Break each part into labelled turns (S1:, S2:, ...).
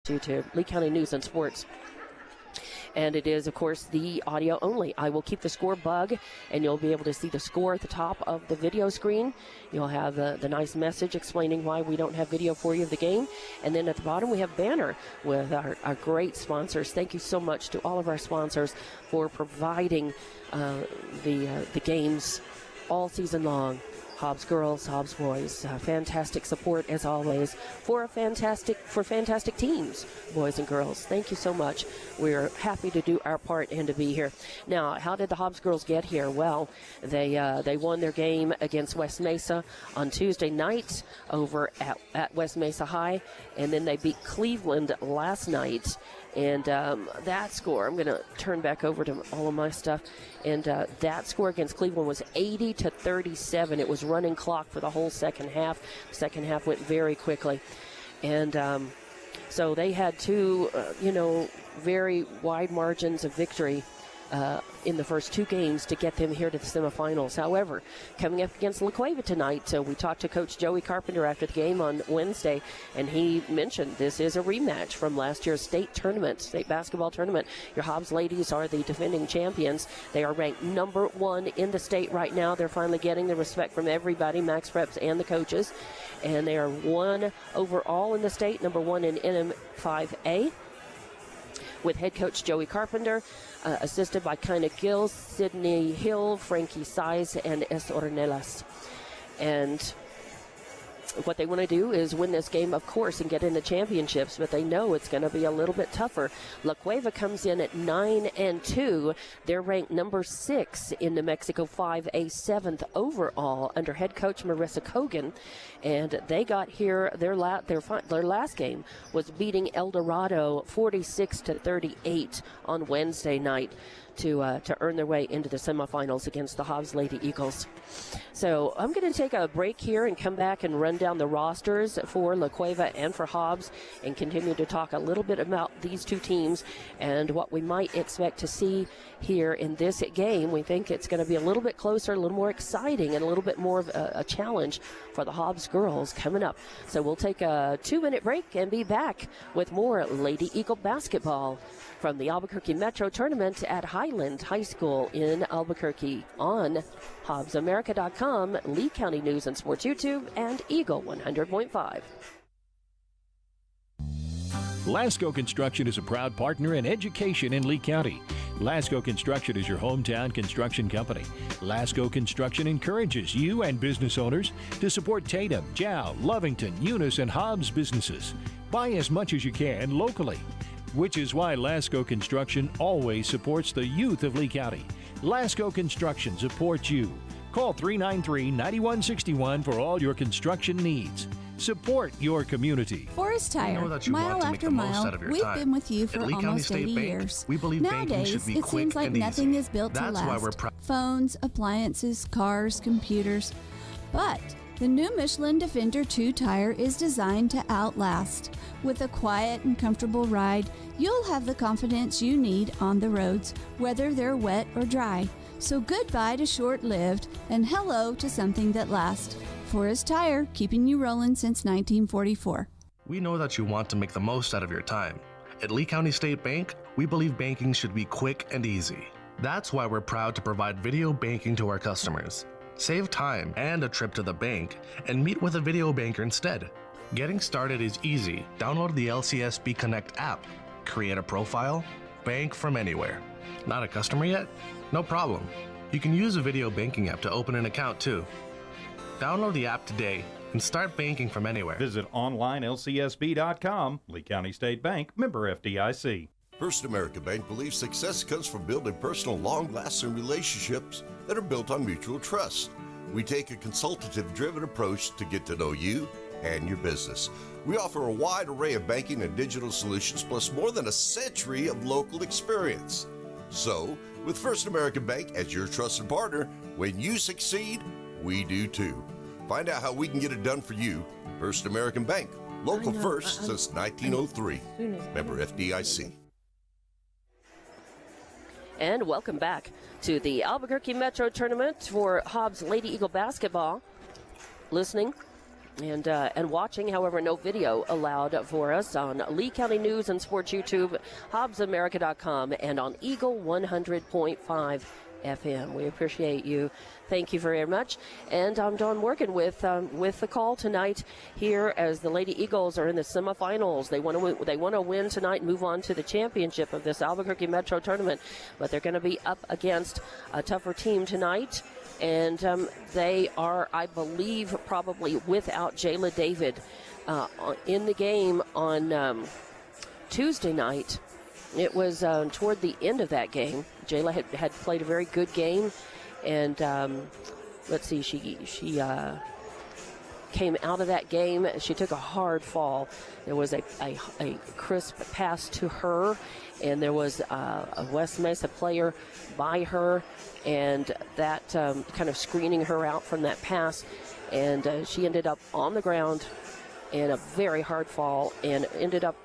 S1: to Lee County News and Sports. And it is, of course, the audio only. I will keep the score bug, and you'll be able to see the score at the top of the video screen. You'll have the nice message explaining why we don't have video for you of the game. And then at the bottom, we have banner with our great sponsors. Thank you so much to all of our sponsors for providing the games all season long. Hobbs girls, Hobbs boys, fantastic support as always for fantastic teams, boys and girls. Thank you so much. We're happy to do our part and to be here. Now, how did the Hobbs girls get here? Well, they won their game against West Mesa on Tuesday night over at West Mesa High, and then they beat Cleveland last night. And that score, I'm going to turn back over to all of my stuff, and that score against Cleveland was 80-37. It was running clock for the whole second half. The second half went very quickly. And so they had two, very wide margins of victory in the first two games to get them here to the semifinals. However, coming up against Cueva tonight, we talked to Coach Joey Carpenter after the game on Wednesday, and he mentioned this is a rematch from last year's state basketball tournament. Your Hobbs ladies are the defending champions. They are ranked number 1 in the state right now. They're finally getting the respect from everybody, Max Preps and the coaches, and they are 1 overall in the state, number 1 in NM5A, with head coach Joey Carpenter, assisted by Kina Gills, Sydney Hill, Frankie Size, and S. Ornelas. And what they want to do is win this game, of course, and get into championships, but they know it's going to be a little bit tougher. La Cueva comes in at 9-2. They're ranked number 6 in New Mexico 5A, 7th overall under head coach Marissa Kogan. And they got here, their last game was beating El Dorado 46-38 on Wednesday night to earn their way into the semifinals against the Hobbs Lady Eagles. So I'm going to take a break here and come back and run down the rosters for La Cueva and for Hobbs and continue to talk a little bit about these two teams and what we might expect to see here in this game. We think it's going to be a little bit closer, a little more exciting, and a little bit more of a challenge for the Hobbs girls coming up. So we'll take a 2-minute break and be back with more Lady Eagle basketball from the Albuquerque Metro Tournament at Highland High School in Albuquerque on HobbsAmerica.com, Lee County News and Sports YouTube, and Eagle 100.5.
S2: Lasco Construction is a proud partner in education in Lee County. Lasco Construction is your hometown construction company. Lasco Construction encourages you and business owners to support Tatum, Jow, Lovington, Eunice, and Hobbs businesses. Buy as much as you can locally, which is why Lasco Construction always supports the youth of Lee County. Lasco Construction supports you. Call 393-9161 for all your construction needs. Support your community.
S3: Forest Tire, mile after mile, we've been with you for almost 80 years.
S4: We believe
S3: nowadays,
S4: should be
S3: it seems like nothing is built to last. Phones, appliances, cars, computers. But the new Michelin Defender 2 tire is designed to outlast. With a quiet and comfortable ride, you'll have the confidence you need on the roads, whether they're wet or dry. So goodbye to short-lived and hello to something that lasts. Forest Tire, keeping you rolling since 1944.
S4: We know that you want to make the most out of your time. At Lee County State Bank, we believe banking should be quick and easy. That's why we're proud to provide video banking to our customers. Save time and a trip to the bank and meet with a video banker instead. Getting started is easy. Download the LCSB Connect app, create a profile, bank from anywhere. Not a customer yet? No problem. You can use a video banking app to open an account too. Download the app today and start banking from anywhere.
S5: Visit onlinelcsb.com. Lee County State Bank, member FDIC.
S6: First American Bank believes success comes from building personal, long-lasting relationships that are built on mutual trust. We take a consultative-driven approach to get to know you and your business. We offer a wide array of banking and digital solutions, plus more than a century of local experience. So, with First American Bank as your trusted partner, when you succeed, we do too. Find out how we can get it done for you. First American Bank, local first since 1903. Member FDIC.
S1: And welcome back to the Albuquerque Metro Tournament for Hobbs Lady Eagle basketball. Listening And watching, however, no video allowed for us on Lee County News and Sports YouTube, HobbsAmerica.com, and on Eagle 100.5 FM. We appreciate you. Thank you very much. And I'm Dawn Morgan with the call tonight here as the Lady Eagles are in the semifinals. They want to win tonight and move on to the championship of this Albuquerque Metro tournament, but they're going to be up against a tougher team tonight. And they are, I believe, probably without Jayla David in the game on Tuesday night. It was toward the end of that game. Jayla had played a very good game. And let's see, she came out of that game. She took a hard fall. There was a crisp pass to her, and there was a West Mesa player by her, and that kind of screening her out from that pass. And she ended up on the ground in a very hard fall and ended up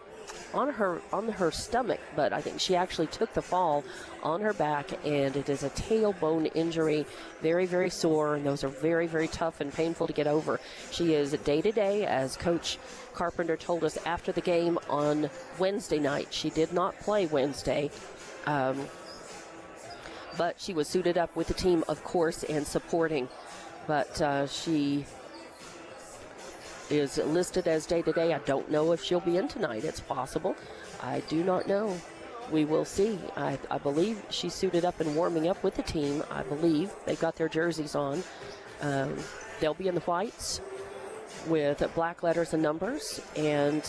S1: on her stomach, but I think she actually took the fall on her back, and it is a tailbone injury, very, very sore, and those are very, very tough and painful to get over. She is day-to-day, as Coach Carpenter told us after the game on Wednesday night. She did not play Wednesday, but she was suited up with the team, of course, and supporting, but she is listed as day-to-day. I don't know if she'll be in tonight. It's possible. I do not know. We will see. I believe she's suited up and warming up with the team. I believe they've got their jerseys on. They'll be in the whites with black letters and numbers, and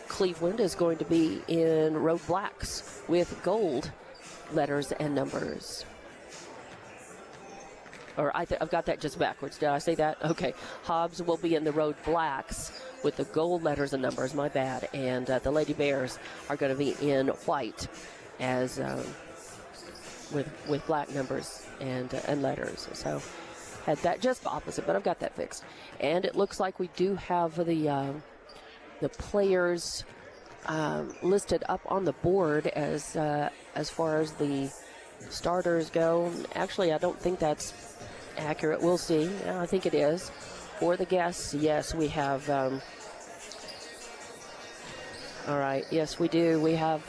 S1: Cleveland is going to be in road blacks with gold letters and numbers. Or I've got that just backwards. Did I say that? Okay. Hobbs will be in the road blacks with the gold letters and numbers. My bad. And the Lady Bears are going to be in white as with black numbers and letters. So had that just opposite, but I've got that fixed. And it looks like we do have the players listed up on the board as far as the starters go. Actually, I don't think that's accurate. We'll see. I think it is. For the guests, yes, we have. All right. Yes, we do. We have.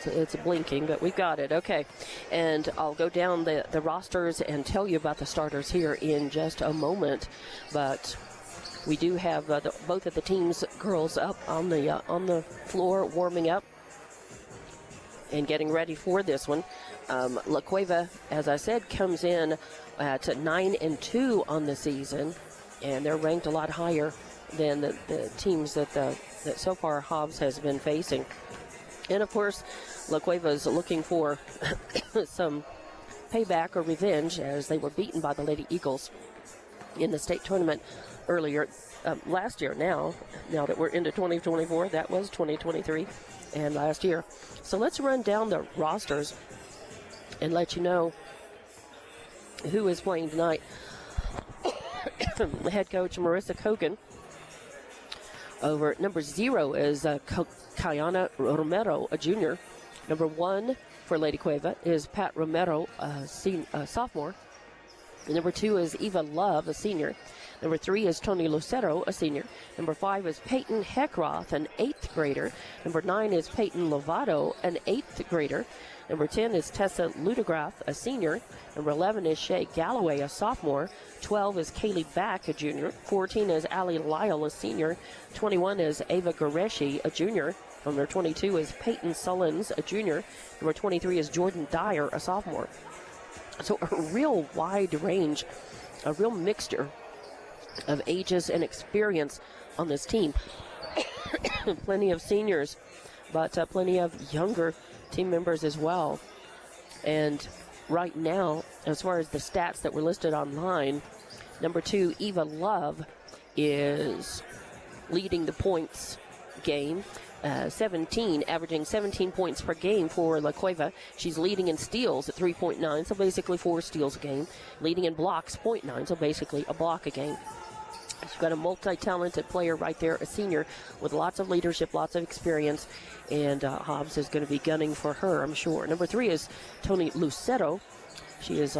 S1: It's blinking, but we've got it. Okay. And I'll go down the rosters and tell you about the starters here in just a moment. But we do have both of the teams' girls up on the floor warming up and getting ready for this one. La Cueva, as I said, comes in at 9-2 on the season, and they're ranked a lot higher than the teams that so far Hobbs has been facing. And of course, La Cueva is looking for some payback or revenge, as they were beaten by the Lady Eagles in the state tournament earlier last year. Now that we're into 2024, that was 2023 and last year. So let's run down the rosters and let you know who is playing tonight. Head coach Marissa Kogan. Over at number 0 is Kayana Romero, a junior. Number 1 for Lady Cueva is Pat Romero, a sophomore. And number 2 is Eva Love, a senior. Number 3 is Tony Lucero, a senior. Number 5 is Peyton Heckroth, an 8th grader. Number 9 is Peyton Lovato, an 8th grader. Number 10 is Tessa Ludegraff, a senior. Number 11 is Shay Galloway, a sophomore. 12 is Kaylee Back, a junior. 14 is Allie Lyle, a senior. 21 is Ava Goreshi, a junior. Number 22 is Peyton Sullins, a junior. Number 23 is Jordan Dyer, a sophomore. So a real wide range, a real mixture of ages and experience on this team. Plenty of seniors, but plenty of younger team members as well. And right now, as far as the stats that were listed online, number 2, Eva Love, is leading the points game. 17, averaging 17 points per game for La Cueva. She's leading in steals at 3.9, so basically 4 steals a game. Leading in blocks, 0.9, so basically a block a game. She's got a multi-talented player right there, a senior with lots of leadership, lots of experience, and Hobbs is going to be gunning for her, I'm sure. Number 3 is Tony Lucero. She is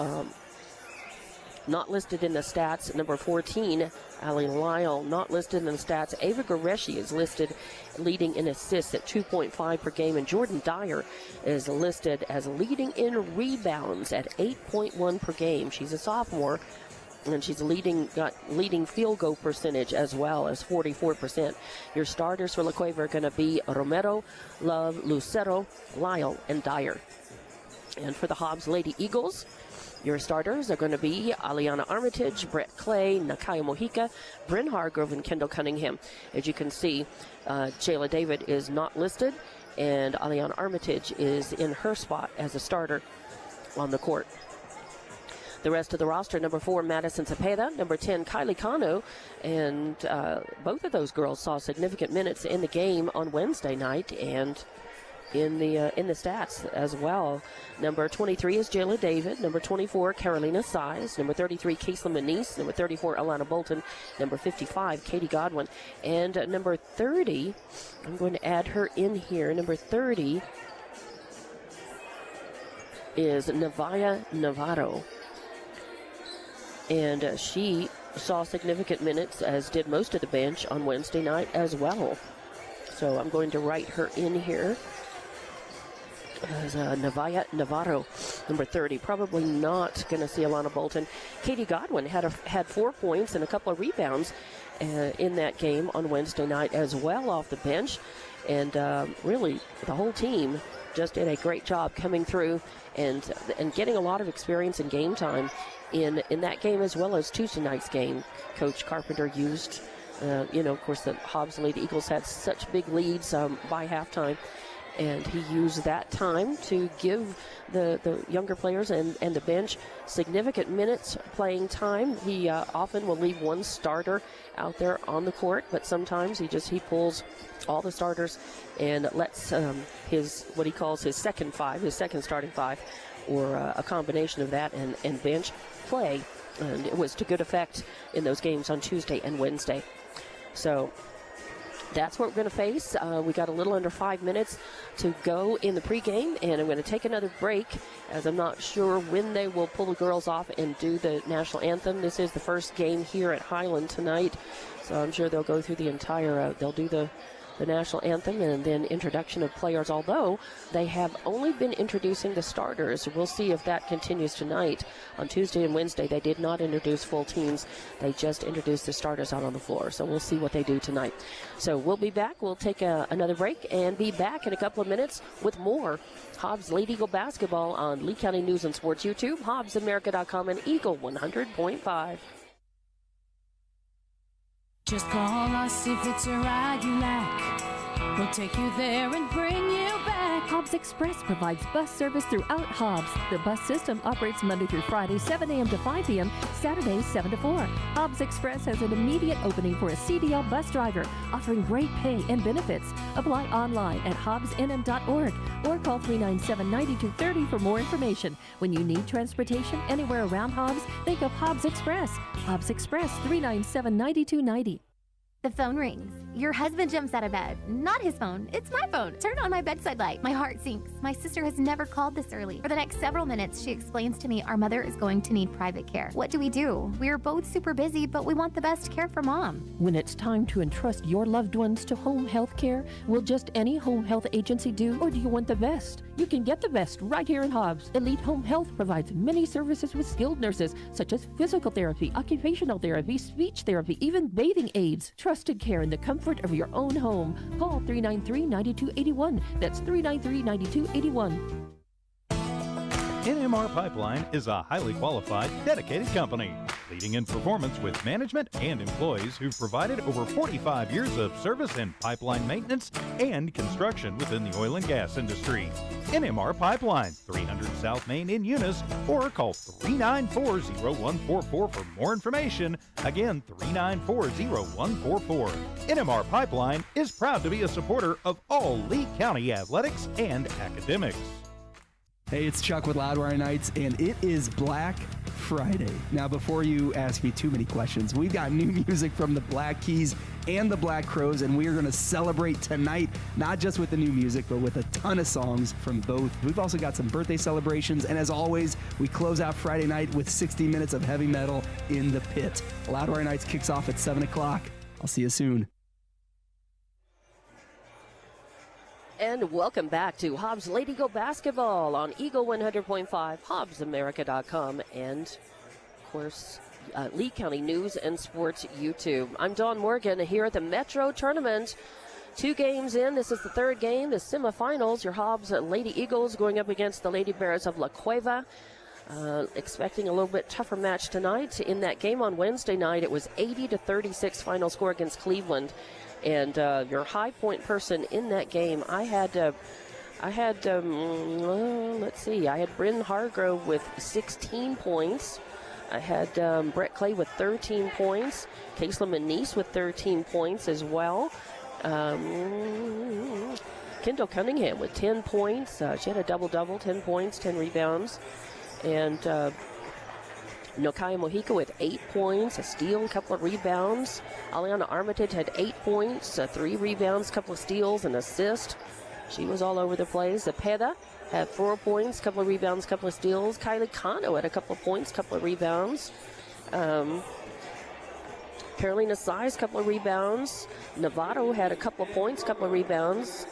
S1: Not listed in the stats, number 14, Allie Lyle. Not listed in the stats, Ava Goreshi is listed leading in assists at 2.5 per game, and Jordan Dyer is listed as leading in rebounds at 8.1 per game. She's a sophomore, and she's got leading field goal percentage as well as 44%. Your starters for La Cueva are going to be Romero, Love, Lucero, Lyle, and Dyer. And for the Hobbs Lady Eagles, your starters are going to be Aliana Armitage, Brett Clay, Nakaya Mojica, Bryn Hargrove, and Kendall Cunningham. As you can see, Jayla David is not listed, and Aliana Armitage is in her spot as a starter on the court. The rest of the roster, number 4, Madison Cepeda, number 10, Kylie Kano, and both of those girls saw significant minutes in the game on Wednesday night and in the stats as well. Number 23 is Jayla David, number 24, Carolina Size, number 33, Kaisla Manise, number 34, Alana Bolton, number 55, Katie Godwin, and number 30, I'm going to add her in here, number 30 is Navaya Navarro. And she saw significant minutes, as did most of the bench on Wednesday night as well. So I'm going to write her in here as Navaya Navarro, number 30. Probably not going to see Alana Bolton. Katie Godwin had 4 points and a couple of rebounds in that game on Wednesday night as well off the bench. And really, the whole team just did a great job coming through and getting a lot of experience in game time in that game as well as Tuesday night's game. Coach Carpenter used, of course, the Hobbs Lady Eagles had such big leads by halftime, and he used that time to give the younger players and the bench significant minutes playing time. He often will leave one starter out there on the court, but sometimes he pulls all the starters and lets what he calls his second starting five, or a combination of that and bench play. And it was to good effect in those games on Tuesday and Wednesday. So that's what we're going to face. We got a little under 5 minutes to go in the pregame, and I'm going to take another break, as I'm not sure when they will pull the girls off and do the national anthem. This is the first game here at Highland tonight, so I'm sure they'll go through the entire, they'll do the national anthem and then introduction of players, although they have only been introducing the starters. We'll see if that continues tonight. On Tuesday and Wednesday, they did not introduce full teams. They just introduced the starters out on the floor. So we'll see what they do tonight. So we'll be back. We'll take another break and be back in a couple of minutes with more Hobbs Lady Eagle basketball on Lee County News and Sports YouTube, HobbsAmerica.com, and Eagle 100.5.
S7: Just call us if it's a ride you like. We'll take you there and bring you back.
S8: Hobbs Express provides bus service throughout Hobbs. The bus system operates Monday through Friday, 7 a.m. to 5 p.m., Saturdays, 7 to 4. Hobbs Express has an immediate opening for a CDL bus driver, offering great pay and benefits. Apply online at hobbsnm.org or call 397-9230 for more information. When you need transportation anywhere around Hobbs, think of Hobbs Express. Hobbs Express, 397-9290.
S9: The phone rings. Your husband jumps out of bed. Not his phone. It's my phone. Turn on my bedside light. My heart sinks. My sister has never called this early. For the next several minutes, she explains to me our mother is going to need private care. What do? We are both super busy, but we want the best care for Mom.
S8: When it's time to entrust your loved ones to home health care, will just any home health agency do, or do you want the best? You can get the best right here in Hobbs. Elite Home Health provides many services with skilled nurses, such as physical therapy, occupational therapy, speech therapy, even bathing aids. Trusted care in the comfort of your own home. Call 393-9281. That's 393-9281.
S5: NMR Pipeline is a highly qualified, dedicated company, leading in performance with management and employees who've provided over 45 years of service in pipeline maintenance and construction within the oil and gas industry. NMR Pipeline, 300 South Main in Eunice, or call 394-0144 for more information. Again, 394-0144. NMR Pipeline is proud to be a supporter of all Lee County athletics and academics.
S10: Hey, it's Chuck with Loudwire Nights, and it is Black Friday. Now, before you ask me too many questions, we've got new music from the Black Keys and the Black Crowes, and we are going to celebrate tonight, not just with the new music, but with a ton of songs from both. We've also got some birthday celebrations, and as always, we close out Friday night with 60 minutes of heavy metal in the pit. Loudwire Nights kicks off at 7 o'clock. I'll see you soon.
S1: And welcome back to Hobbs Lady Eagle Basketball on Eagle 100.5, HobbsAmerica.com, and, of course, Lee County News and Sports YouTube. I'm Dawn Morgan here at the Metro Tournament. 2 games in. This is the 3rd game, the semifinals. Your Hobbs Lady Eagles going up against the Lady Bears of La Cueva. Expecting a little bit tougher match tonight. In that game on Wednesday night, it was 80-36 final score against Cleveland. And your high point person in that game, I had Bryn Hargrove with 16 points. I had Brett Clay with 13 points. Kaysla Manise with 13 points as well. Kendall Cunningham with 10 points. She had a double-double, 10 points, 10 rebounds. And Nokaya Mojica with 8 points, a steal, a couple of rebounds. Aliana Armitage had 8 points, 3 rebounds, a couple of steals, and assist. She was all over the place. Cepeda had 4 points, a couple of rebounds, a couple of steals. Kylie Kano had a couple of points, a couple of rebounds. Carolina Size, a couple of rebounds. Novato had a couple of points, a couple of rebounds.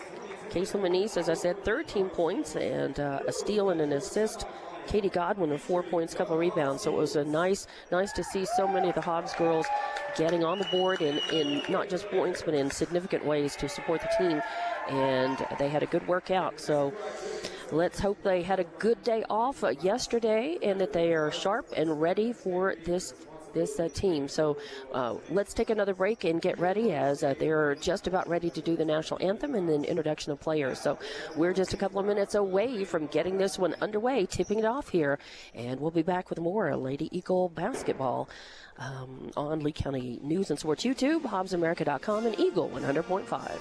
S1: Kaysla Manise, as I said, 13 points and a steal and an assist. Katie Godwin with 4 points, a couple of rebounds. So it was a nice to see so many of the Hobbs girls getting on the board in not just points, but in significant ways to support the team. And they had a good workout. So let's hope they had a good day off yesterday and that they are sharp and ready for this team. So let's take another break and get ready as they're just about ready to do the national anthem and then introduction of players. So we're just a couple of minutes away from getting this one underway, tipping it off here, and we'll be back with more Lady Eagle basketball on Lee County News and Sports YouTube, HobbsAmerica.com, and Eagle 100.5.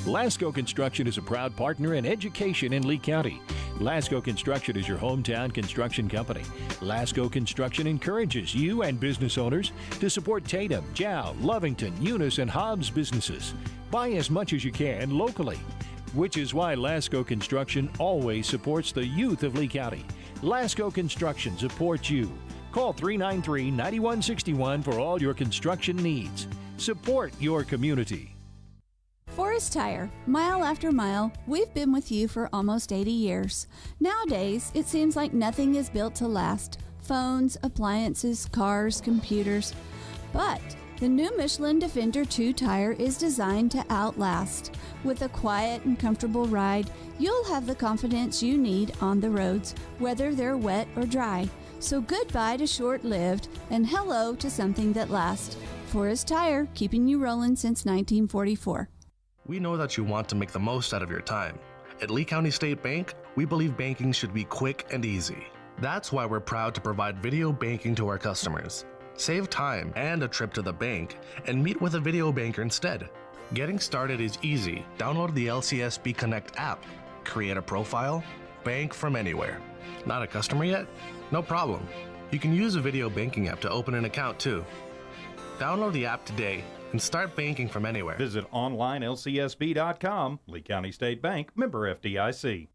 S2: Lasco Construction is a proud partner in education in Lee County. Lasco Construction is your hometown construction company. Lasco Construction encourages you and business owners to support Tatum, Jow, Lovington, Eunice, and Hobbs businesses. Buy as much as you can locally, which is why Lasco Construction always supports the youth of Lee County. Lasco Construction supports you. Call 393-9161 for all your construction needs. Support your community.
S3: Forest Tire, mile after mile, we've been with you for almost 80 years. Nowadays, it seems like nothing is built to last. Phones, appliances, cars, computers. But the new Michelin Defender 2 tire is designed to outlast. With a quiet and comfortable ride, you'll have the confidence you need on the roads, whether they're wet or dry. So goodbye to short-lived and hello to something that lasts. Forest Tire, keeping you rolling since 1944.
S4: We know that you want to make the most out of your time. At Lee County State Bank, we believe banking should be quick and easy. That's why we're proud to provide video banking to our customers. Save time and a trip to the bank and meet with a video banker instead. Getting started is easy. Download the LCSB Connect app, create a profile, bank from anywhere. Not a customer yet? No problem. You can use a video banking app to open an account too. Download the app today and start banking from anywhere.
S5: Visit onlinelcsb.com. Lee County State Bank, member FDIC.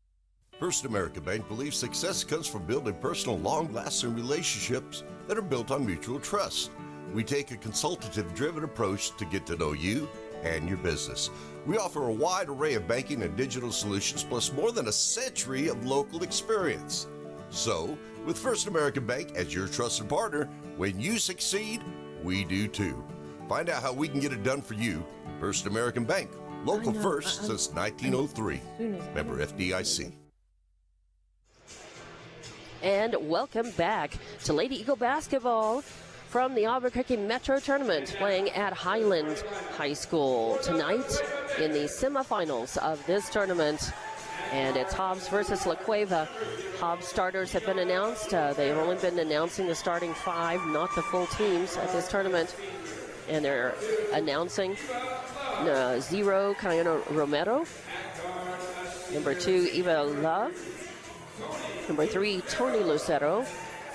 S6: First American Bank believes success comes from building personal, long-lasting relationships that are built on mutual trust. We take a consultative-driven approach to get to know you and your business. We offer a wide array of banking and digital solutions, plus more than a century of local experience. So, with First American Bank as your trusted partner, when you succeed, we do too. Find out how we can get it done for you. First American Bank, local first since 1903. Member FDIC.
S1: And welcome back to Lady Eagle basketball from the Albuquerque Metro Tournament, playing at Highland High School tonight in the semifinals of this tournament. And it's Hobbs versus La Cueva. Hobbs starters have been announced. They've only been announcing the starting 5, not the full teams at this tournament. And they're announcing 0, Cayano Romero. Number 2, Eva Love. Number 3, Tony Lucero.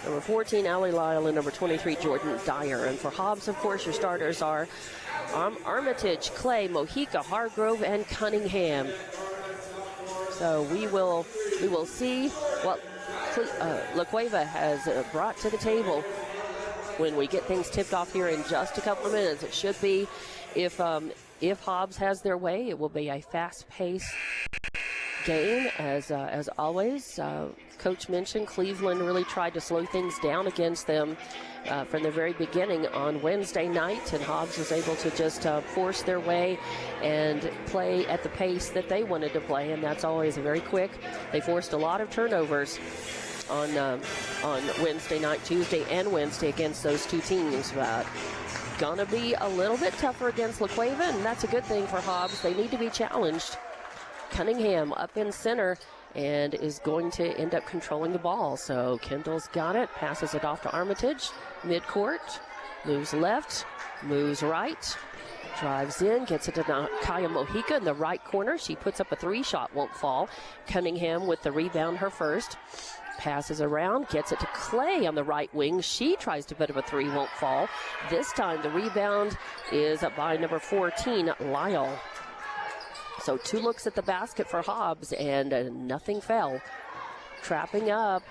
S1: Number 14, Allie Lyle, and number 23, Jordan Dyer. And for Hobbs, of course, your starters are Armitage, Clay, Mojica, Hargrove, and Cunningham. So we will see what La Cueva has brought to the table when we get things tipped off here in just a couple of minutes. It should be, if Hobbs has their way, it will be a fast-paced game as always. Coach mentioned Cleveland really tried to slow things down against them from the very beginning on Wednesday night, and Hobbs was able to just force their way and play at the pace that they wanted to play, and that's always very quick. They forced a lot of turnovers on Wednesday night, Tuesday and Wednesday against those two teams, but gonna be a little bit tougher against La Cueva, and that's a good thing for Hobbs. They need to be challenged. Cunningham up in center and is going to end up controlling the ball. So Kendall's got it, passes it off to Armitage, midcourt, moves left, moves right, drives in, gets it to Kaya Mojica in the right corner. She puts up a 3-shot, won't fall. Cunningham with the rebound, her first. Passes around, gets it to Clay on the right wing. She tries to put up a 3, won't fall. This time the rebound is up by number 14, Lyle. So 2 looks at the basket for Hobbs, and nothing fell. Trapping up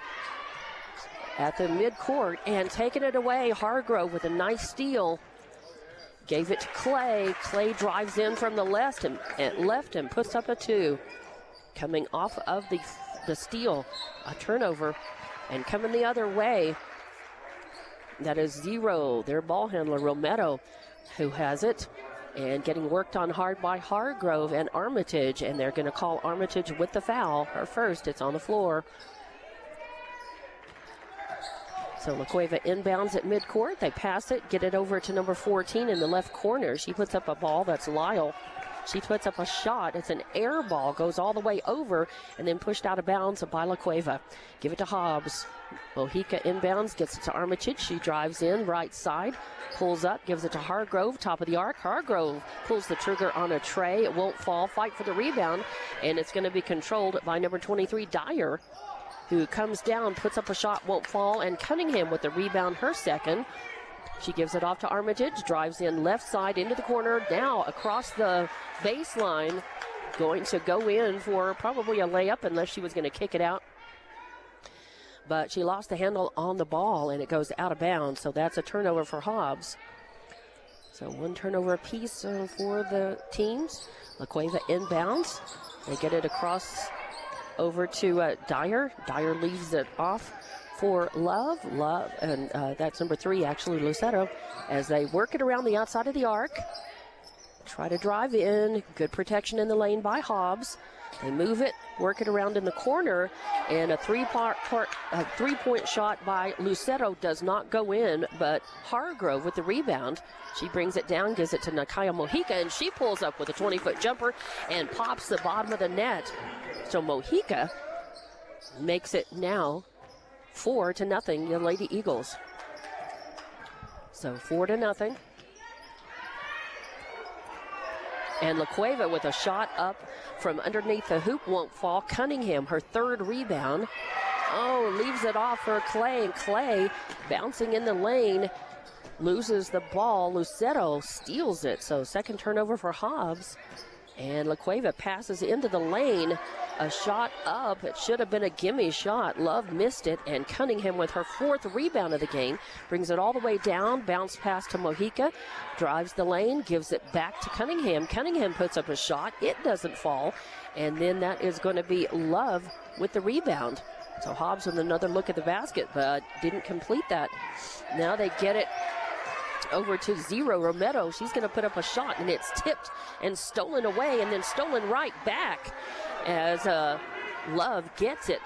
S1: at the midcourt and taking it away. Hargrove with a nice steal. Gave it to Clay. Clay drives in from the left and puts up a 2. Coming off of the steal, a turnover, and coming the other way. That is 0, their ball handler, Romero, who has it. And getting worked on hard by Hargrove and Armitage. And they're going to call Armitage with the foul. Her first, it's on the floor. So La Cueva inbounds at midcourt. They pass it, get it over to number 14 in the left corner. She puts up a ball, that's Lyle. She puts up a shot. It's an air ball, goes all the way over, and then pushed out of bounds by La Cueva. Give it to Hobbs. Mojica inbounds, gets it to Armitage. She drives in, right side, pulls up, gives it to Hargrove, top of the arc. Hargrove pulls the trigger on a tray. It won't fall. Fight for the rebound, and it's going to be controlled by number 23, Dyer, who comes down, puts up a shot, won't fall, and Cunningham with the rebound, her second. She gives it off to Armitage, drives in left side into the corner, now across the baseline, going to go in for probably a layup unless she was going to kick it out. But she lost the handle on the ball, and it goes out of bounds, so that's a turnover for Hobbs. So 1 turnover apiece for the teams. La Cueva inbounds. They get it across over to Dyer. Dyer leaves it off for Love, and that's number 3, actually, Lucero, as they work it around the outside of the arc. Try to drive in. Good protection in the lane by Hobbs. They move it, work it around in the corner, and a three-point shot by Lucero does not go in, but Hargrove with the rebound. She brings it down, gives it to Nakaya Mojica, and she pulls up with a 20-foot jumper and pops the bottom of the net. So Mojica makes it now 4-0, the Lady Eagles. So 4-0. And La Cueva with a shot up from underneath the hoop, won't fall. Cunningham, her 3rd rebound. Oh, leaves it off for Clay. And Clay bouncing in the lane, loses the ball. Lucero steals it. So 2nd turnover for Hobbs. And La Cueva passes into the lane. A shot up. It should have been a gimme shot. Love missed it. And Cunningham with her 4th rebound of the game brings it all the way down. Bounce pass to Mojica. Drives the lane. Gives it back to Cunningham. Cunningham puts up a shot. It doesn't fall. And then that is going to be Love with the rebound. So Hobbs with another look at the basket, but didn't complete that. Now they get it over to 0. Romero, she's going to put up a shot, and it's tipped and stolen away, and then stolen right back as Love gets it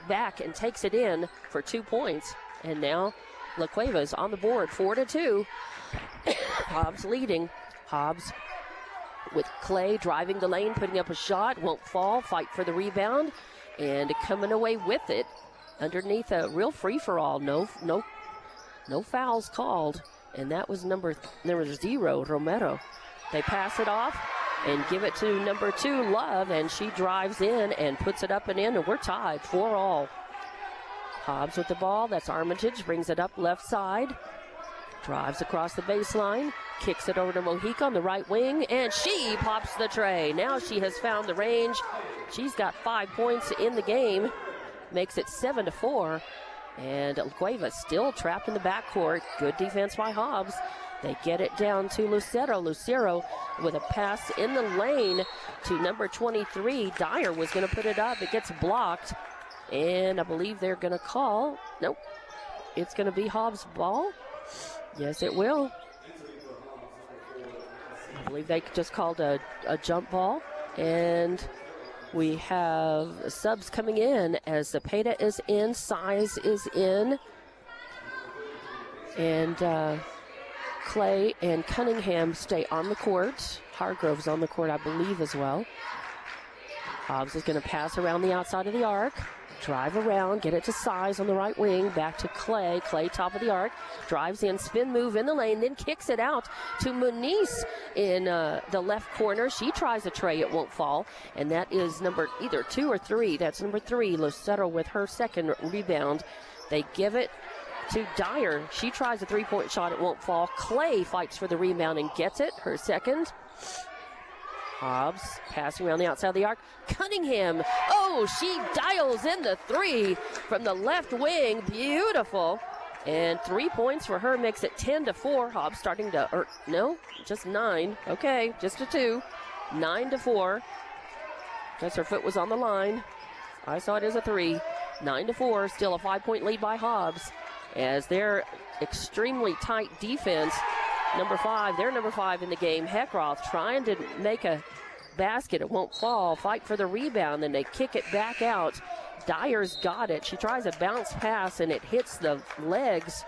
S1: back and takes it in for 2 points. And now La Cueva's on the board, 4-2. Hobbs leading. Hobbs with Clay driving the lane, putting up a shot, won't fall, fight for the rebound, and coming away with it underneath a real free-for-all. No fouls called, and that was number 0, Romero. They pass it off. and give it to number 2, Love, and she drives in and puts it up and in, and we're tied 4-all. Hobbs with the ball. That's Armitage. Brings it up left side. Drives across the baseline. Kicks it over to Mojica on the right wing, and she pops the tray. Now she has found the range. She's got 5 points in the game. Makes it 7-4. And Cueva still trapped in the backcourt. Good defense by Hobbs. They get it down to Lucero. Lucero with a pass in the lane to number 23. Dyer was going to put it up. It gets blocked. And I believe they're going to call. Nope. It's going to be Hobbs' ball. Yes, it will. I believe they just called a jump ball. And we have subs coming in as Zepeda is in, Size is in, and Clay and Cunningham stay on the court. Hargrove's on the court, I believe, as well. Hobbs is going to pass around the outside of the arc. Drive around, get it to Size on the right wing, back to Clay. Clay, top of the arc, drives in, spin move in the lane, then kicks it out to Muniz in the left corner. She tries a tray, it won't fall, and that is number either 2 or 3. That's number 3, Lucero with her second rebound. They give it to Dyer. She tries a three-point shot, it won't fall. Clay fights for the rebound and gets it, her second. Hobbs passing around the outside of the arc. Cunningham, oh, she dials in the 3 from the left wing. Beautiful. And 3 points for her makes it 10-4. Hobbs starting to, no, just 9. Okay, just a 2. 9-4. Because her foot was on the line. I saw it as a 3. 9-4, still a 5-point lead by Hobbs. As their extremely tight defense, number 5, they're number 5 in the game. Heckroth trying to make a basket. It won't fall. Fight for the rebound, and they kick it back out. Dyer's got it. She tries a bounce pass, and it hits the legs.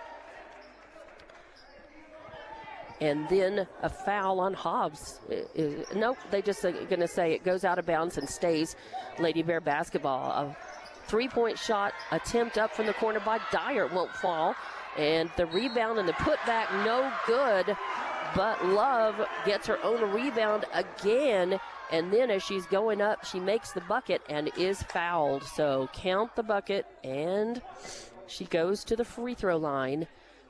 S1: And then a foul on Hobbs. Nope, they just are going to say it goes out of bounds and stays Lady Bear basketball. A three-point shot attempt up from the corner by Dyer won't fall. And the rebound and the putback, no good. But Love gets her own rebound again. And then as she's going up, she makes the bucket and is fouled. So count the bucket, and she goes to the free throw line.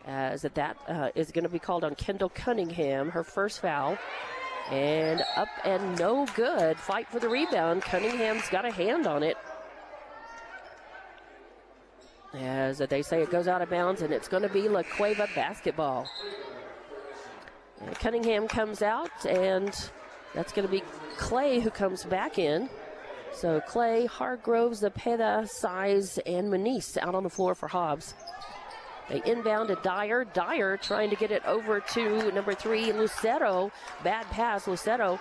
S1: As that is going to be called on Kendall Cunningham, her first foul. And up and no good. Fight for the rebound. Cunningham's got a hand on it. As they say, it goes out of bounds, and it's going to be La Cueva basketball. And Cunningham comes out, and that's going to be Clay who comes back in. So Clay, Hargroves, Zepeda, Size, and Muniz out on the floor for Hobbs. They inbound to Dyer. Dyer trying to get it over to number 3, Lucero. Bad pass. Lucero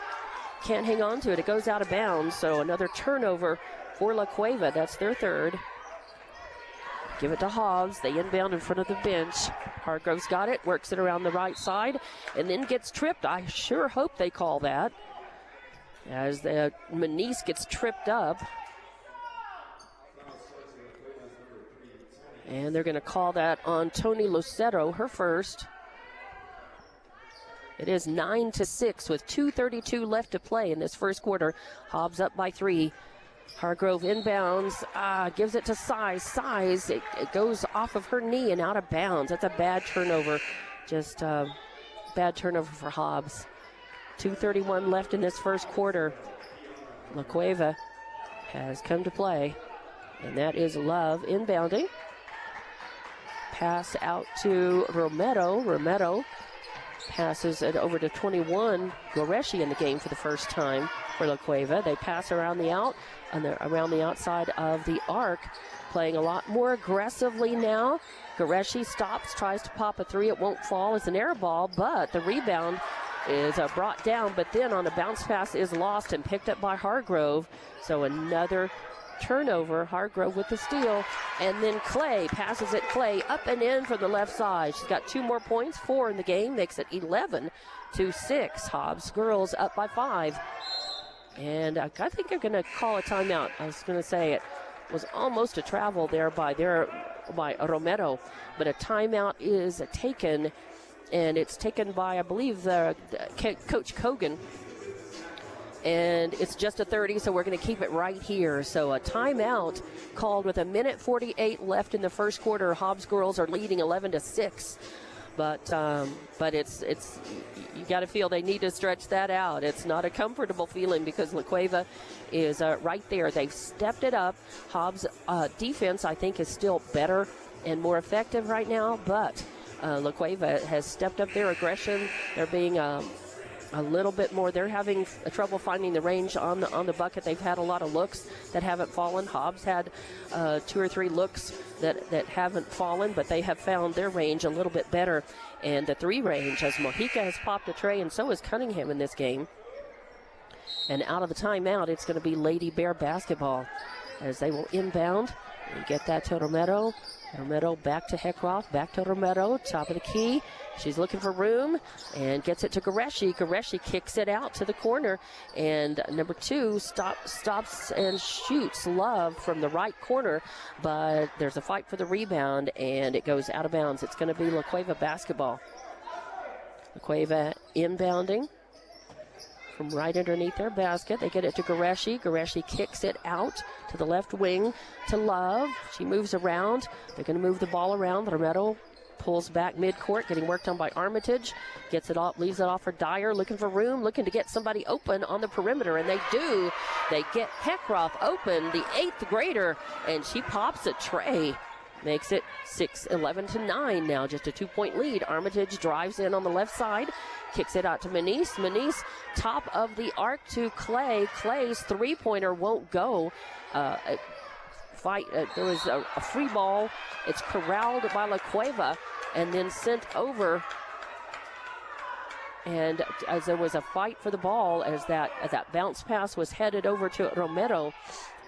S1: can't hang on to it. It goes out of bounds. So another turnover for La Cueva. That's their third. Give it to Hobbs. They inbound in front of the bench. Hargroves got it, works it around the right side, and then gets tripped. I sure hope they call that. As the Muniz gets tripped up. And they're going to call that on Tony Lucero, her first. It is 9-6 with 2:32 left to play in this first quarter. Hobbs up by 3. Hargrove inbounds, gives it to Size. Size, it goes off of her knee and out of bounds. That's a bad turnover. Just bad turnover for Hobbs. 2:31 left in this first quarter. La Cueva has come to play, and that is Love inbounding. Pass out to Romero. Romero passes it over to 21. Goreshi in the game for the first time for La Cueva. They pass around the outside of the arc, playing a lot more aggressively now. Goreshi stops, tries to pop a 3. It won't fall. It's an air ball, but the rebound is brought down, but then on a bounce pass is lost and picked up by Hargrove. So another turnover. Hargrove with the steal, and then Clay passes it. Clay up and in from the left side. She's got 2 more points, 4 in the game, makes it 11-6. Hobbs girls up by 5, and I think they're going to call a timeout. I was going to say it was almost a travel there by Romero, but a timeout is taken, and it's taken by, I believe, Coach Kogan. And it's just a 30, so we're going to keep it right here. So a timeout called with 1:48 left in the first quarter. Hobbs girls are leading 11-6. But it's you got to feel they need to stretch that out. It's not a comfortable feeling because La Cueva is right there. They've stepped it up. Hobbs' defense, I think, is still better and more effective right now. But La Cueva has stepped up their aggression. They're being a little bit more. They're having trouble finding the range on the bucket. They've had a lot of looks that haven't fallen. Hobbs had 2 or 3 looks that haven't fallen, but they have found their range a little bit better. And the 3 range, as Mojica has popped a tray, and so has Cunningham in this game. And out of the timeout, it's going to be Lady Bear basketball as they will inbound and get that to Romero. Romero back to Heckroth, back to Romero, top of the key. She's looking for room and gets it to Goreshi. Goreshi kicks it out to the corner, and number 2 stops and shoots Love from the right corner, but there's a fight for the rebound, and it goes out of bounds. It's going to be La Cueva basketball. La Cueva inbounding from right underneath their basket. They get it to Goreshi. Goreshi kicks it out to the left wing to Love. She moves around. They're going to move the ball around. Romero pulls back midcourt, getting worked on by Armitage. Gets it off, leaves it off for Dyer, looking for room, looking to get somebody open on the perimeter, and they do. They get Heckroth open, the 8th grader, and she pops a tray. Makes it 11-9 now, just a 2-point lead. Armitage drives in on the left side, kicks it out to Manise. Manise, top of the arc to Clay. Clay's 3-pointer won't go. There was a free ball. It's corralled by La Cueva and then sent over. And as there was a fight for the ball, as that bounce pass was headed over to Romero,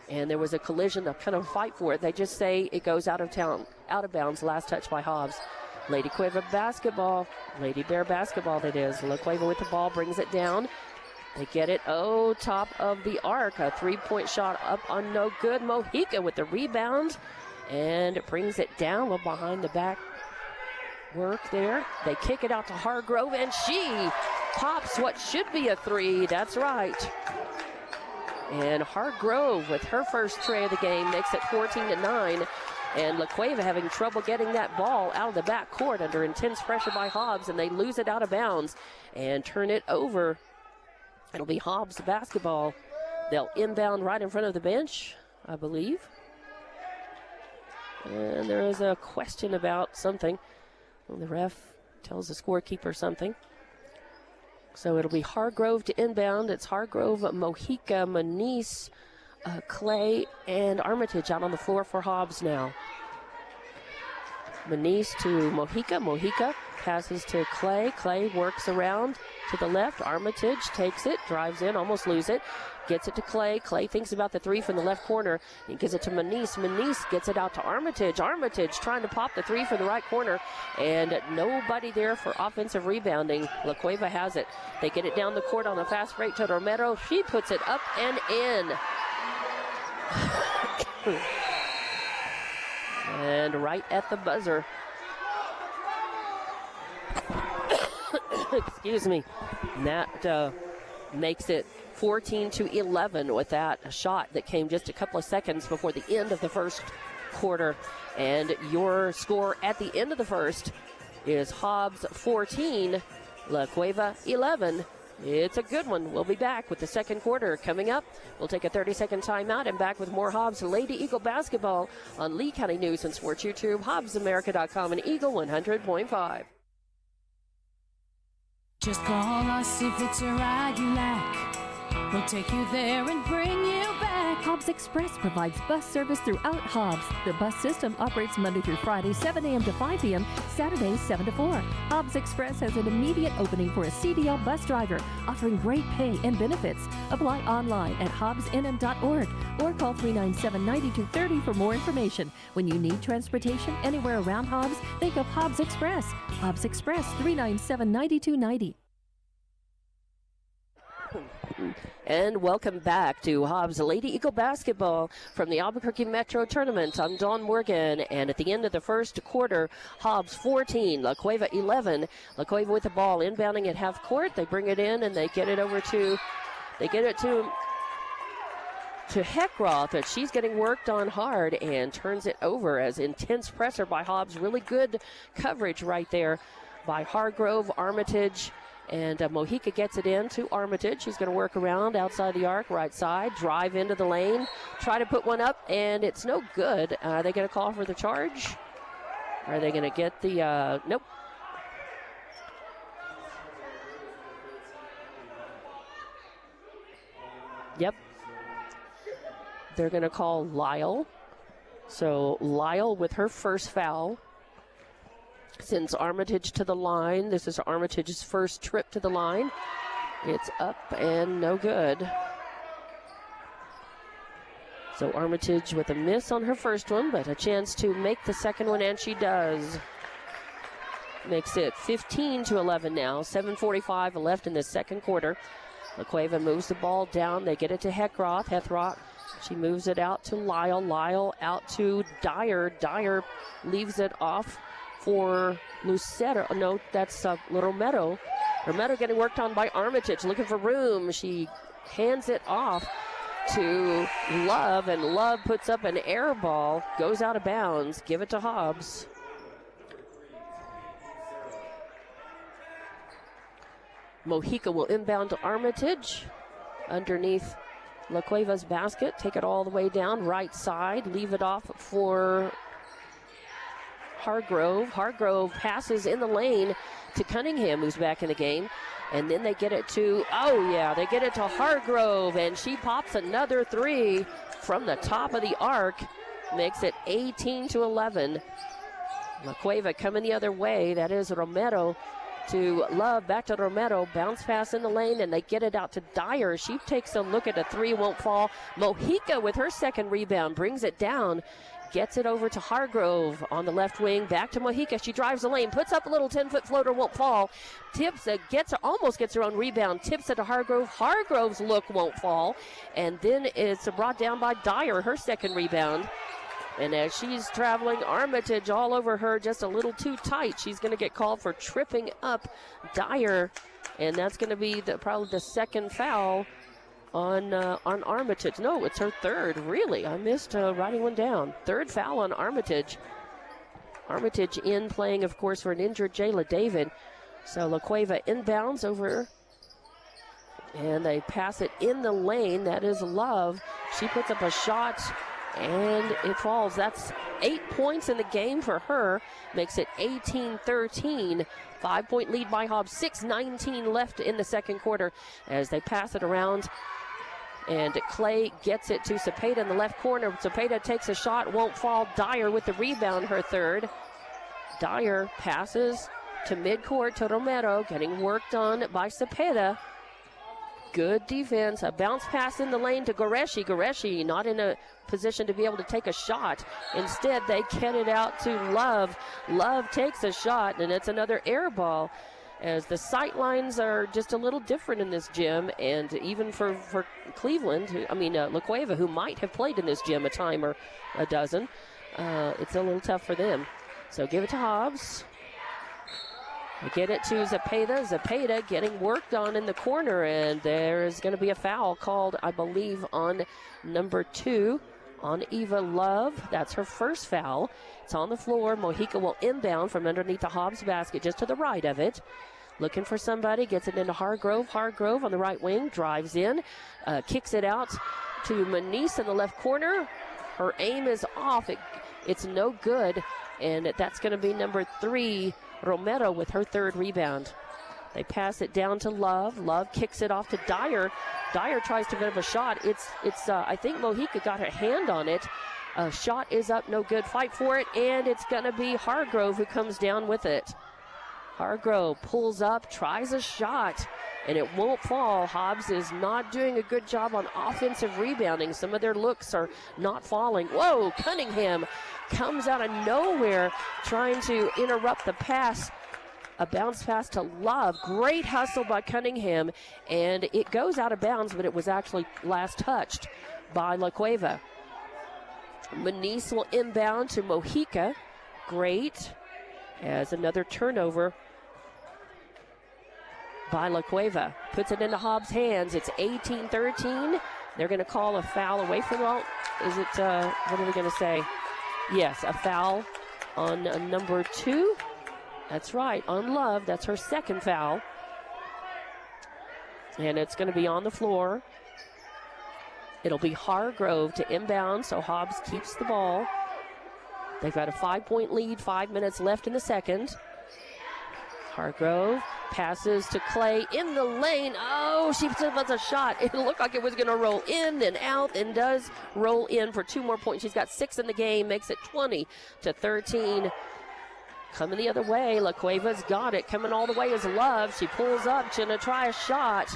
S1: and there was a collision, a kind of fight for it. They just say it goes out of bounds. Last touch by Hobbs. Lady Cueva basketball. Lady Bear basketball, that is. La Cueva with the ball, brings it down. They get it, top of the arc. A 3-point shot up on no good. Mojica with the rebound. And it brings it down behind the back work there. They kick it out to Hargrove, and she pops what should be a 3. That's right. And Hargrove with her first tray of the game makes it 14-9. And La Cueva having trouble getting that ball out of the back court under intense pressure by Hobbs, and they lose it out of bounds and turn it over. It'll be Hobbs basketball. They'll inbound right in front of the bench, I believe. And there is a question about something. Well, the ref tells the scorekeeper something. So it'll be Hargrove to inbound. It's Hargrove, Mojica, Manise, Clay, and Armitage out on the floor for Hobbs now. Manise to Mojica. Mojica passes to Clay. Clay works around to the left. Armitage takes it, drives in, almost lose it. Gets it to Clay. Clay thinks about the 3 from the left corner. He gives it to Manise. Manise gets it out to Armitage. Armitage trying to pop the 3 from the right corner, and nobody there for offensive rebounding. La Cueva has it. They get it down the court on a fast break to Romero. She puts it up and in. And right at the buzzer. Excuse me. And that makes it 14-11 with that shot that came just a couple of seconds before the end of the first quarter. And your score at the end of the first is Hobbs 14, La Cueva 11. It's a good one. We'll be back with the second quarter coming up. We'll take a 30-second timeout and back with more Hobbs Lady Eagle basketball on Lee County News and Sports YouTube, HobbsAmerica.com, and Eagle 100.5.
S7: Just call us if it's a ride you like. We'll take you there and bring you back.
S8: Hobbs Express provides bus service throughout Hobbs. The bus system operates Monday through Friday, 7 a.m. to 5 p.m., Saturdays, 7 to 4. Hobbs Express has an immediate opening for a CDL bus driver, offering great pay and benefits. Apply online at hobbsnm.org or call 397-9230 for more information. When you need transportation anywhere around Hobbs, think of Hobbs Express. Hobbs Express, 397-9290.
S1: And welcome back to Hobbs Lady Eagle basketball from the Albuquerque Metro Tournament. I'm Dawn Morgan, and at the end of the first quarter, Hobbs 14, La Cueva 11. La Cueva with the ball, inbounding at half court. They bring it in, and they get it over to They get it to Heckroth, but she's getting worked on hard and turns it over as intense pressure by Hobbs. Really good coverage right there by Hargrove, Armitage, and Mojica gets it in to Armitage. She's going to work around outside the arc, right side, drive into the lane, try to put one up, and it's no good. Are they going to call for the charge? Are they going to get the, nope. Yep. They're going to call Lyle. So Lyle with her first foul sends Armitage to the line. This is Armitage's first trip to the line. It's up and no good. So Armitage with a miss on her first one, but a chance to make the second one, and she does. Makes it 15-11 now. 7:45 left in the second quarter. La Cueva moves the ball down. They get it to Heckroth. Heckroth, she moves it out to Lyle. Lyle out to Dyer. Dyer leaves it off for Lucero. No, that's Romero. Romero getting worked on by Armitage, looking for room. She hands it off to Love, and Love puts up an air ball, goes out of bounds. Give it to Hobbs. Mojica will inbound to Armitage underneath La Cueva's basket. Take it all the way down, right side. Leave it off for Hargrove. Hargrove passes in the lane to Cunningham, who's back in the game. And then they get it to, they get it to Hargrove, and she pops another three from the top of the arc. Makes it 18-11. La Cueva coming the other way. That is Romero to Love, back to Romero, bounce pass in the lane, and they get it out to Dyer. She takes a look at a three, won't fall. Mojica with her second rebound brings it down, gets it over to Hargrove on the left wing, back to Mojica. She drives the lane, puts up a little 10-foot floater, won't fall. Tips it, almost gets her own rebound, tips it to Hargrove. Hargrove's look won't fall, and then it's brought down by Dyer, her second rebound. And as she's traveling, Armitage all over her, just a little too tight. She's going to get called for tripping up Dyer, and that's going to be probably the second foul on Armitage. No, it's her third, really. I missed writing one down. Third foul on Armitage. Armitage in playing, of course, for an injured Jayla David. So La Cueva inbounds over, and they pass it in the lane. That is Love. She puts up a shot, and it falls. That's 8 points in the game for her. Makes it 18-13. 5-point lead by Hobbs. 6:19 left in the second quarter as they pass it around. And Clay gets it to Cepeda in the left corner. Cepeda takes a shot, won't fall. Dyer with the rebound, her third. Dyer passes to midcourt to Romero, getting worked on by Cepeda. Good defense. A bounce pass in the lane to Goreshi. Goreshi not in a position to be able to take a shot. Instead, they get it out to Love. Love takes a shot, and it's another air ball, as the sight lines are just a little different in this gym, and even for Cleveland, La Cueva, who might have played in this gym a time or a dozen, it's a little tough for them. So give it to Hobbs. They get it to Cepeda. Cepeda getting worked on in the corner, and there is going to be a foul called, I believe, on number 2 on Eva Love. That's her first foul. It's on the floor. Mojica will inbound from underneath the Hobbs basket, just to the right of it. Looking for somebody, gets it into Hargrove. Hargrove on the right wing, drives in, kicks it out to Manise in the left corner. Her aim is off. It's no good, and that's going to be number 3, Romero, with her third rebound. They pass it down to Love. Love kicks it off to Dyer. Dyer tries to get a shot. I think Mojica got her hand on it. Shot is up, no good. Fight for it, and it's going to be Hargrove who comes down with it. Hargrove pulls up, tries a shot, and it won't fall. Hobbs is not doing a good job on offensive rebounding. Some of their looks are not falling. Whoa, Cunningham comes out of nowhere trying to interrupt the pass. A bounce pass to Love. Great hustle by Cunningham, and it goes out of bounds, but it was actually last touched by La Cueva. Manise will inbound to Mojica. Great. As another turnover by La Cueva. Puts it into Hobbs' hands. It's 18-13. They're going to call a foul away from, well, is it, what are they going to say? Yes, a foul on number 2. That's right, on Love. That's her second foul. And it's going to be on the floor. It'll be Hargrove to inbound, so Hobbs keeps the ball. They've got a 5-point lead, 5 minutes left in the second. Hargrove passes to Clay in the lane. Oh, she puts a shot. It looked like it was going to roll in and out, and does roll in for 2 more points. She's got 6 in the game, makes it 20-13. Coming the other way, La Cueva's got it. Coming all the way is Love. She pulls up, she's going to try a shot,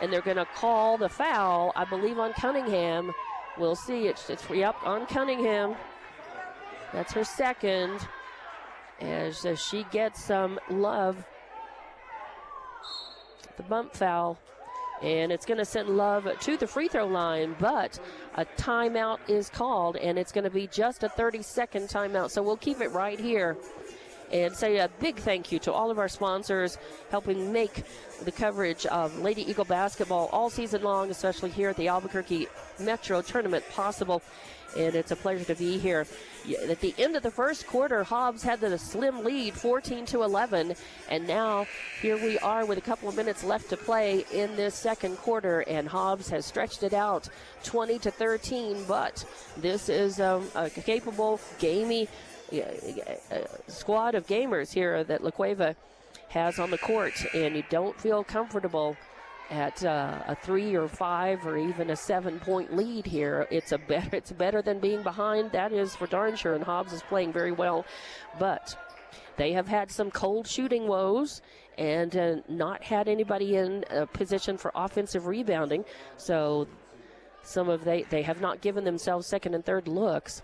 S1: and they're going to call the foul, I believe, on Cunningham. We'll see. It's on Cunningham. That's her second. As she gets some Love. The bump foul. And it's going to send Love to the free throw line, but a timeout is called, and it's going to be just a 30-second timeout. So we'll keep it right here and say a big thank you to all of our sponsors helping make the coverage of Lady Eagle basketball all season long, especially here at the Albuquerque Metro Tournament, possible. And it's a pleasure to be here. At the end of the first quarter, Hobbs had the slim lead, 14-11. And now here we are with a couple of minutes left to play in this second quarter. And Hobbs has stretched it out 20-13. But this is a capable, gamey squad of gamers here that La Cueva has on the court. And you don't feel comfortable at a 3 or 5 or even a 7-point lead here. It's better than being behind. That is for darn sure. And Hobbs is playing very well, but they have had some cold shooting woes and not had anybody in a position for offensive rebounding. So they have not given themselves second and third looks.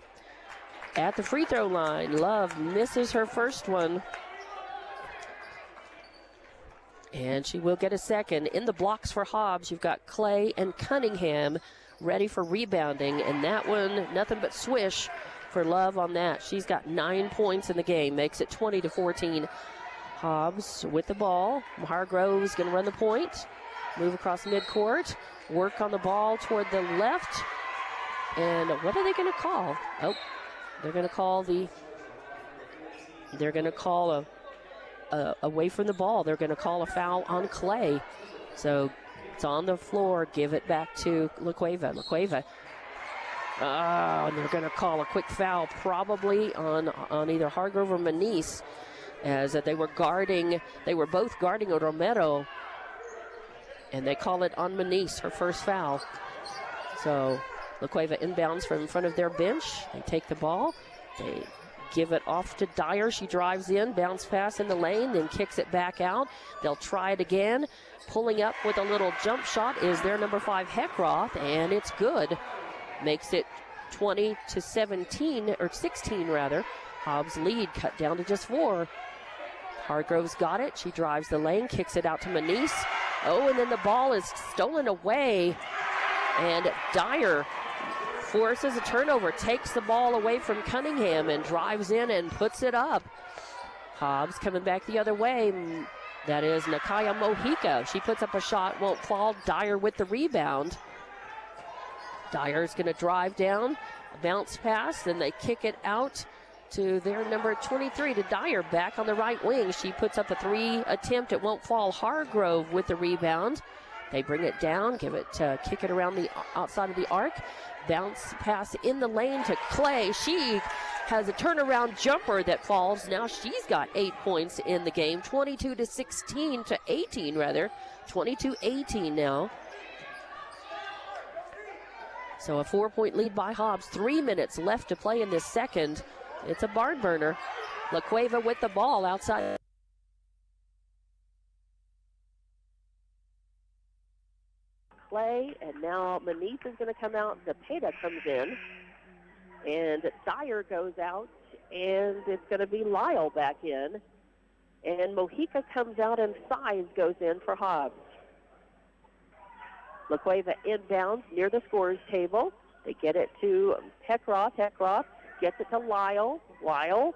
S1: At the free throw line, Love misses her first one. And she will get a second. In the blocks for Hobbs, you've got Clay and Cunningham ready for rebounding. And that one, nothing but swish for Love on that. She's got 9 points in the game, makes it 20-14. Hobbs with the ball. Hargrove's going to run the point. Move across midcourt. Work on the ball toward the left. And what are they going to call? Oh, they're going to call away from the ball. They're going to call a foul on Clay. So it's on the floor. Give it back to La Cueva. La Cueva. And they're going to call a quick foul probably on either Hargrove or Manice, as they were both guarding Romero. And they call it on Manice, her first foul. So La Cueva inbounds from in front of their bench. They take the ball. They give it off to Dyer. She drives in, bounce pass in the lane, then kicks it back out. They'll try it again. Pulling up with a little jump shot is their number 5, Heckroth, and it's good. Makes it 20-17, or 16 rather. Hobbs' lead cut down to just 4. Hargrove's got it. She drives the lane, kicks it out to Manice. Oh, and then the ball is stolen away. And Dyer forces a turnover, takes the ball away from Cunningham and drives in and puts it up. Hobbs coming back the other way. That is Nakaya Mojica. She puts up a shot, won't fall. Dyer with the rebound. Dyer's going to drive down, a bounce pass, then they kick it out to their number 23 to Dyer back on the right wing. She puts up a 3 attempt. It won't fall. Hargrove with the rebound. They bring it down, kick it around the outside of the arc. Bounce pass in the lane to Clay. She has a turnaround jumper that falls. Now she's got 8 points in the game. 18 rather. 22-18 now. So a 4-point lead by Hobbs. 3 minutes left to play in this second. It's a barn burner. La Cueva with the ball outside. Clay, and now Manice is going to come out. Zepeda comes in, and Dyer goes out, and it's going to be Lyle back in, and Mojica comes out, and Size goes in for Hobbs. La Cueva inbounds near the scorer's table. They get it to Heckroth. Heckroth gets it to Lyle. Lyle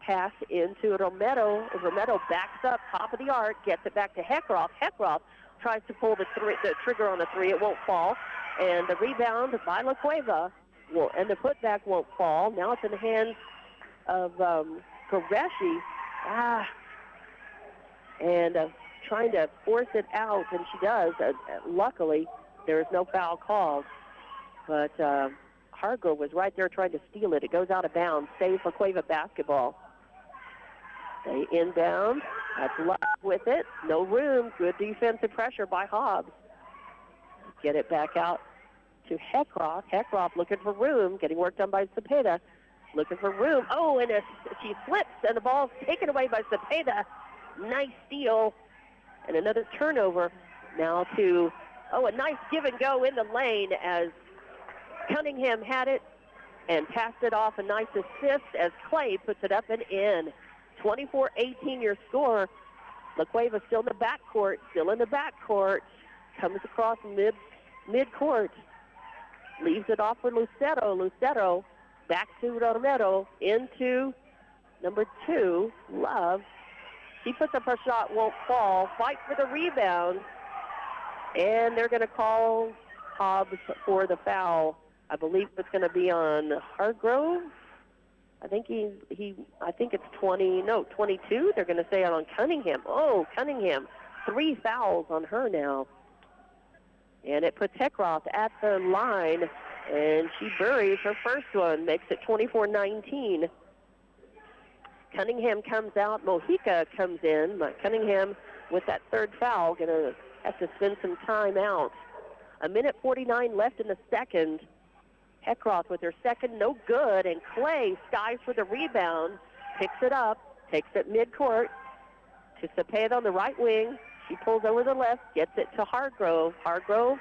S1: pass into Romero. Romero backs up, top of the arc, gets it back to Heckroth. Heckroth tries to pull the trigger on the three. It won't fall. And the rebound by La Cueva, and the putback won't fall. Now it's in the hands of Qureshi. And trying to force it out, and she does. Luckily, there is no foul called. But Hargrove was right there trying to steal it. It goes out of bounds. Saves La Cueva basketball. They inbound. That's Love with it. No room. Good defensive pressure by Hobbs. Get it back out to Heckroth. Heckroth looking for room. Getting work done by Cepeda. Looking for room. Oh, and she slips, and the ball's taken away by Cepeda. Nice steal. And another turnover now to, a nice give and go in the lane as Cunningham had it and passed it off. A nice assist as Clay puts it up and in. 24-18 your score. La Cueva still in the backcourt. Comes across mid-court. Leaves it off for Lucero. Lucero back to Romero into number 2, Love. She puts up her shot, won't fall. Fight for the rebound. And they're going to call Hobbs for the foul. I believe it's going to be on Hargrove. I think I think it's 22. They're going to say it on Cunningham. Oh, Cunningham. 3 fouls on her now. And it puts Heckroth at the line, and she buries her first one, makes it 24-19. Cunningham comes out. Mojica comes in. Cunningham, with that third foul, going to have to spend some time out. 1:49 left in the second. Heckroth with her second, no good, and Clay skies for the rebound, picks it up, takes it midcourt to Cepeda on the right wing. She pulls over the left, gets it to Hargrove. Hargrove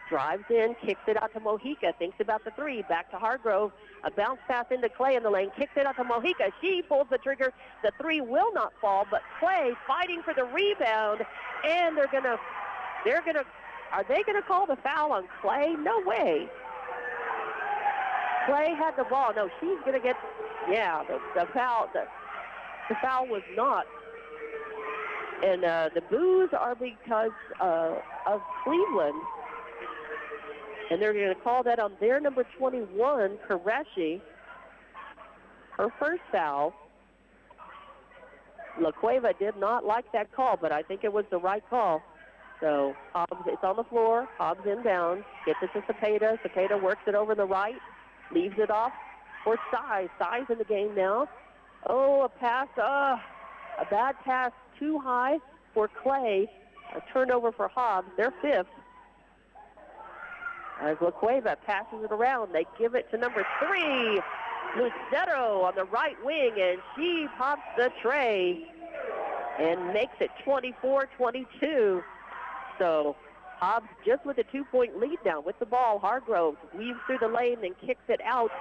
S1: drives in, kicks it out to Mojica, thinks about the three, back to Hargrove. A bounce pass into Clay in the lane, kicks it out to Mojica. She pulls the trigger. The three will not fall, but Clay fighting for the rebound, and are they gonna call the foul on Clay? No way. Clay had the ball. No, she's gonna get, the foul. The foul was not. And the boos are because of Cleveland. And they're going to call that on their number 21, Qureshi. Her first foul. La Cueva did not like that call, but I think it was the right call. So Hobbs, it's on the floor. Hobbs inbound. Gets it to Cepeda. Cepeda works it over the right. Leaves it off for Size. Size in the game now. Oh, a pass. A bad pass too high for Clay. A turnover for Hobbs. Their fifth. As La Cueva passes it around, they give it to number 3, Lucero on the right wing, and she pops the tray and makes it 24-22. So Hobbs just with a 2-point lead now with the ball. Hargrove weaves through the lane and kicks it out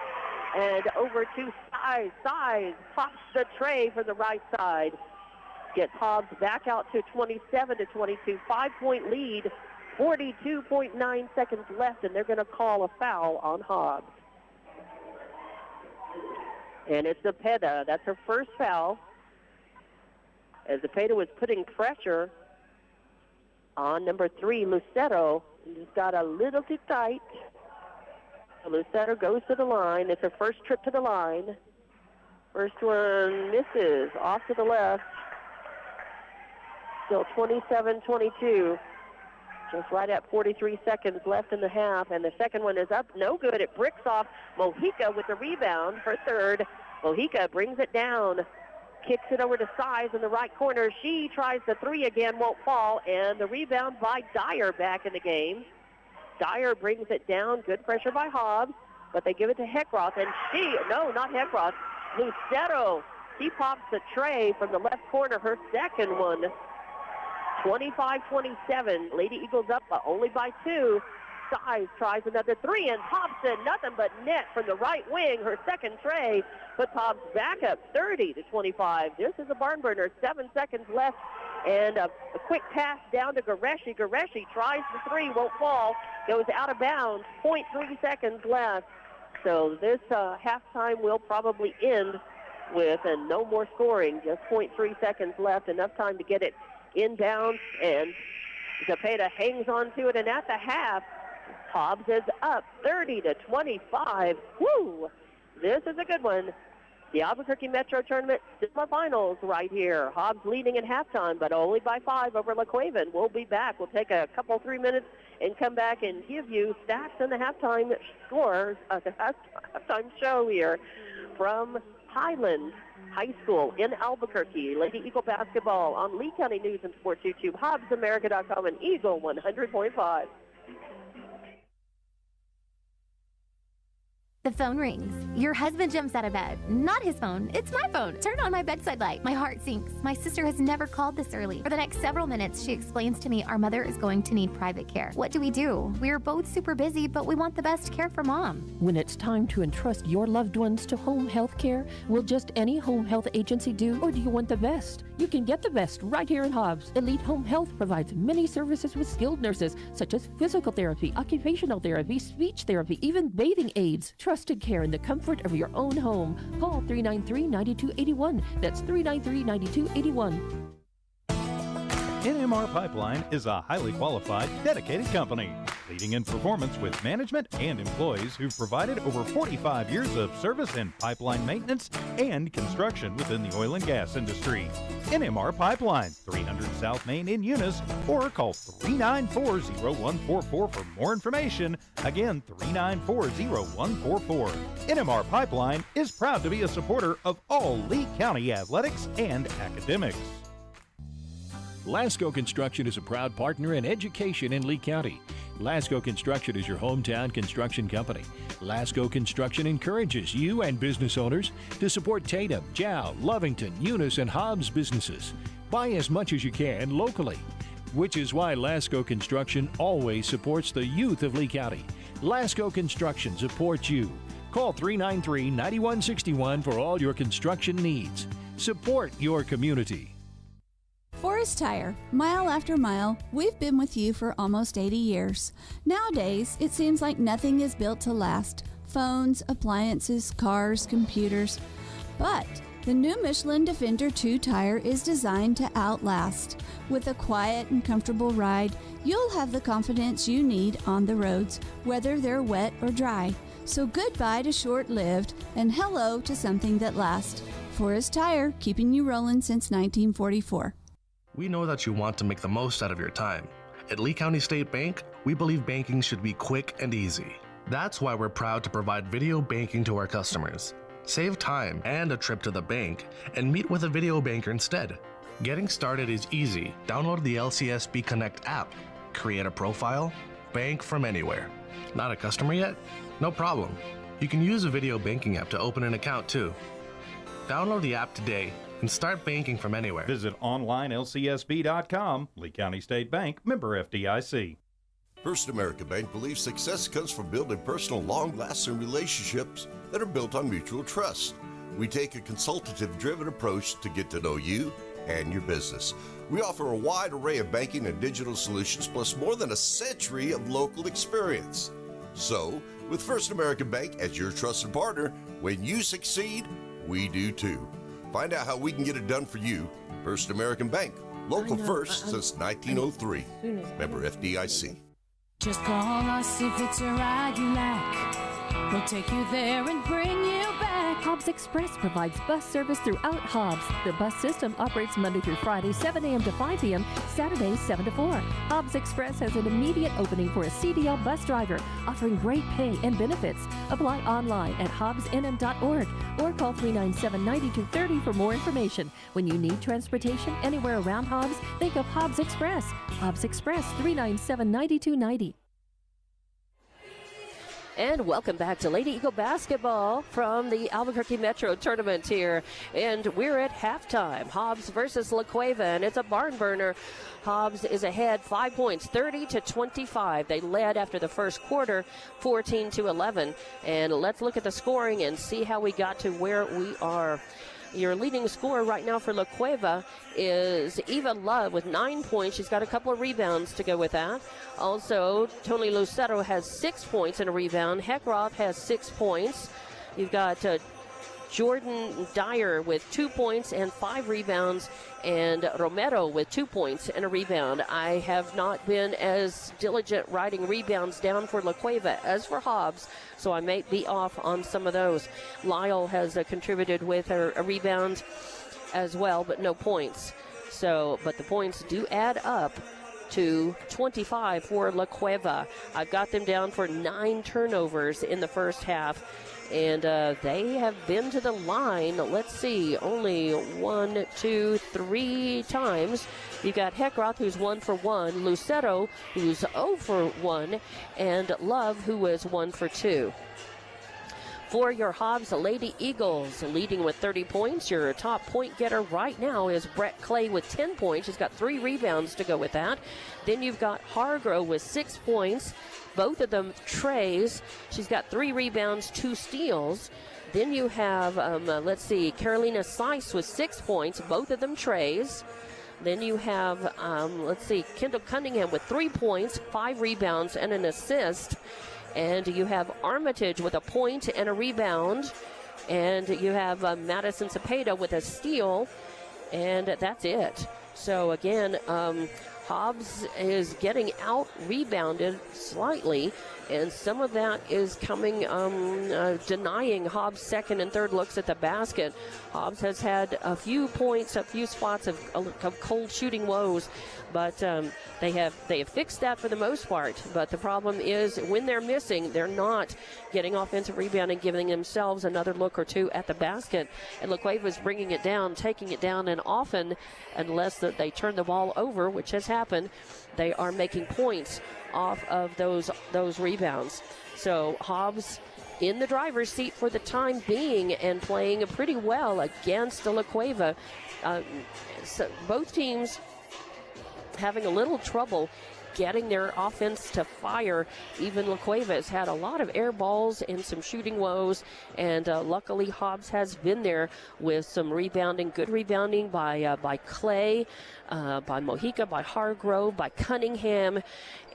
S1: and over to Size. Size pops the tray from the right side. Gets Hobbs back out to 27-22. 5-point lead. 42.9 seconds left, and they're going to call a foul on Hobbs. And it's Cepeda. That's her first foul. As Cepeda was putting pressure on number 3, Lucero. And just got a little too tight. So Lucero goes to the line. It's her first trip to the line. First one misses off to the left. Still 27-22. Just right at 43 seconds left in the half, and the second one is up. No good. It bricks off Mojica with the rebound for third. Mojica brings it down, kicks it over to Size in the right corner. She tries the three again, won't fall, and the rebound by Dyer back in the game. Dyer brings it down. Good pressure by Hobbs, but they give it to Heckroth, and not Heckroth, Lucero. She pops the tray from the left corner, her second one. 25-27. Lady Eagles up only by 2. Size tries another three, and Thompson, nothing but net from the right wing. Her second tray puts Hobbs back up 30-25. This is a barn burner. 7 seconds left, and a quick pass down to Qureshi. Qureshi tries the three, won't fall, goes out of bounds. 0.3 seconds left. So this halftime will probably end with no more scoring, just 0.3 seconds left, enough time to get it in bounds, and Zepeda hangs on to it, and at the half, Hobbs is up 30-25. Woo! This is a good one. The Albuquerque Metro Tournament semifinals right here. Hobbs leading at halftime, but only by 5 over La Cueva. We'll be back. We'll take a couple, 3 minutes and come back and give you stats and the halftime scores, the halftime show here from Highland High School in Albuquerque. Lady Eagle basketball on Lee County News and Sports YouTube, HobbsAmerica.com, and Eagle 100.5.
S9: The phone rings. Your husband jumps out of bed. Not his phone. It's my phone. Turn on my bedside light. My heart sinks. My sister has never called this early. For the next several minutes, she explains to me our mother is going to need private care. What do? We are both super busy, but we want the best care for Mom.
S8: When it's time to entrust your loved ones to home health care, will just any home health agency do, or do you want the best? You can get the best right here in Hobbs. Elite Home Health provides many services with skilled nurses, such as physical therapy, occupational therapy, speech therapy, even bathing aids. Trusted care in the comfort of your own home. Call 393-9281. That's 393-9281.
S5: NMR Pipeline is a highly qualified, dedicated company, leading in performance with management and employees who've provided over 45 years of service in pipeline maintenance and construction within the oil and gas industry. NMR Pipeline, 300 South Main in Eunice, or call 394-0144 for more information. Again, 394-0144. NMR Pipeline is proud to be a supporter of all Lee County athletics and academics.
S2: Lasco Construction is a proud partner in education in Lee County. Lasco Construction is your hometown construction company. Lasco Construction encourages you and business owners to support Tatum, Jow, Lovington, Eunice, and Hobbs businesses. Buy as much as you can locally, which is why Lasco Construction always supports the youth of Lee County. Lasco Construction supports you. Call 393-9161 for all your construction needs. Support your community.
S3: Forest Tire, mile after mile, we've been with you for almost 80 years. Nowadays, it seems like nothing is built to last. Phones, appliances, cars, computers. But the new Michelin Defender 2 tire is designed to outlast. With a quiet and comfortable ride, you'll have the confidence you need on the roads, whether they're wet or dry. So goodbye to short-lived and hello to something that lasts. Forest Tire, keeping you rolling since 1944.
S4: We know that you want to make the most out of your time. At Lee County State Bank, we believe banking should be quick and easy. That's why we're proud to provide video banking to our customers. Save time and a trip to the bank and meet with a video banker instead. Getting started is easy. Download the LCSB Connect app, create a profile, bank from anywhere. Not a customer yet? No problem. You can use a video banking app to open an account too. Download the app today and start banking from anywhere.
S5: Visit onlinelcsb.com. Lee County State Bank, member FDIC.
S6: First American Bank believes success comes from building personal, long-lasting relationships that are built on mutual trust. We take a consultative-driven approach to get to know you and your business. We offer a wide array of banking and digital solutions, plus more than a century of local experience. So, with First American Bank as your trusted partner, when you succeed, we do too. Find out how we can get it done for you. First American Bank, local first since 1903. Member FDIC.
S7: Just call us if it's a ride you like. We'll take you there and bring you back.
S8: Hobbs Express provides bus service throughout Hobbs. The bus system operates Monday through Friday, 7 a.m. to 5 p.m., Saturdays, 7 to 4. Hobbs Express has an immediate opening for a CDL bus driver, offering great pay and benefits. Apply online at hobbsnm.org or call 397-9230 for more information. When you need transportation anywhere around Hobbs, think of Hobbs Express. Hobbs Express, 397-9290.
S1: And welcome back to Lady Eagle basketball from the Albuquerque Metro Tournament here. And we're at halftime. Hobbs versus La Cueva, and it's a barn burner. Hobbs is ahead 5 points, 30-25. They led after the first quarter, 14-11. And let's look at the scoring and see how we got to where we are. Your leading scorer right now for La Cueva is Eva Love with 9 points. She's got a couple of rebounds to go with that. Also, Tony Lucero has 6 points and a rebound. Heckroth has 6 points. You've got Jordan Dyer with 2 points and 5 rebounds, and Romero with 2 points and a rebound. I have not been as diligent writing rebounds down for La Cueva as for Hobbs, so I may be off on some of those. Lyle has contributed with a rebound as well, but no points. So, but the points do add up to 25 for La Cueva. I've got them down for 9 turnovers in the first half. And they have been to the line, let's see, only 1, 2, 3 times. You've got Heckroth, who's 1 for 1, Lucero, who's 0 for 1, and Love, who is 1 for 2. For your Hobbs Lady Eagles, leading with 30 points. Your top point getter right now is Brett Clay with 10 points. He's got 3 rebounds to go with that. Then you've got Hargrove with 6 points. Both of them trays. She's got 3 rebounds, 2 steals. Then you have, Carolina Seiss with 6 points. Both of them trays. Then you have, Kendall Cunningham with 3 points, 5 rebounds, and an assist. And you have Armitage with a point and a rebound. And you have Madison Cepeda with a steal. And that's it. So, again, Hobbs is getting out-rebounded slightly, and some of that is coming, denying Hobbs' second and third looks at the basket. Hobbs has had a few points, a few spots of cold shooting woes, but they have fixed that for the most part. But the problem is when they're missing, they're not getting offensive rebound and giving themselves another look or two at the basket. And La Cueva's bringing it down, taking it down, and often, unless they turn the ball over, which has happened, they are making points off of those rebounds. So Hobbs in the driver's seat for the time being and playing pretty well against La Cueva. So both teams having a little trouble getting their offense to fire. Even La Cueva has had a lot of air balls and some shooting woes, and luckily Hobbs has been there with some rebounding, good rebounding by Clay, by Mojica, by Hargrove, by Cunningham.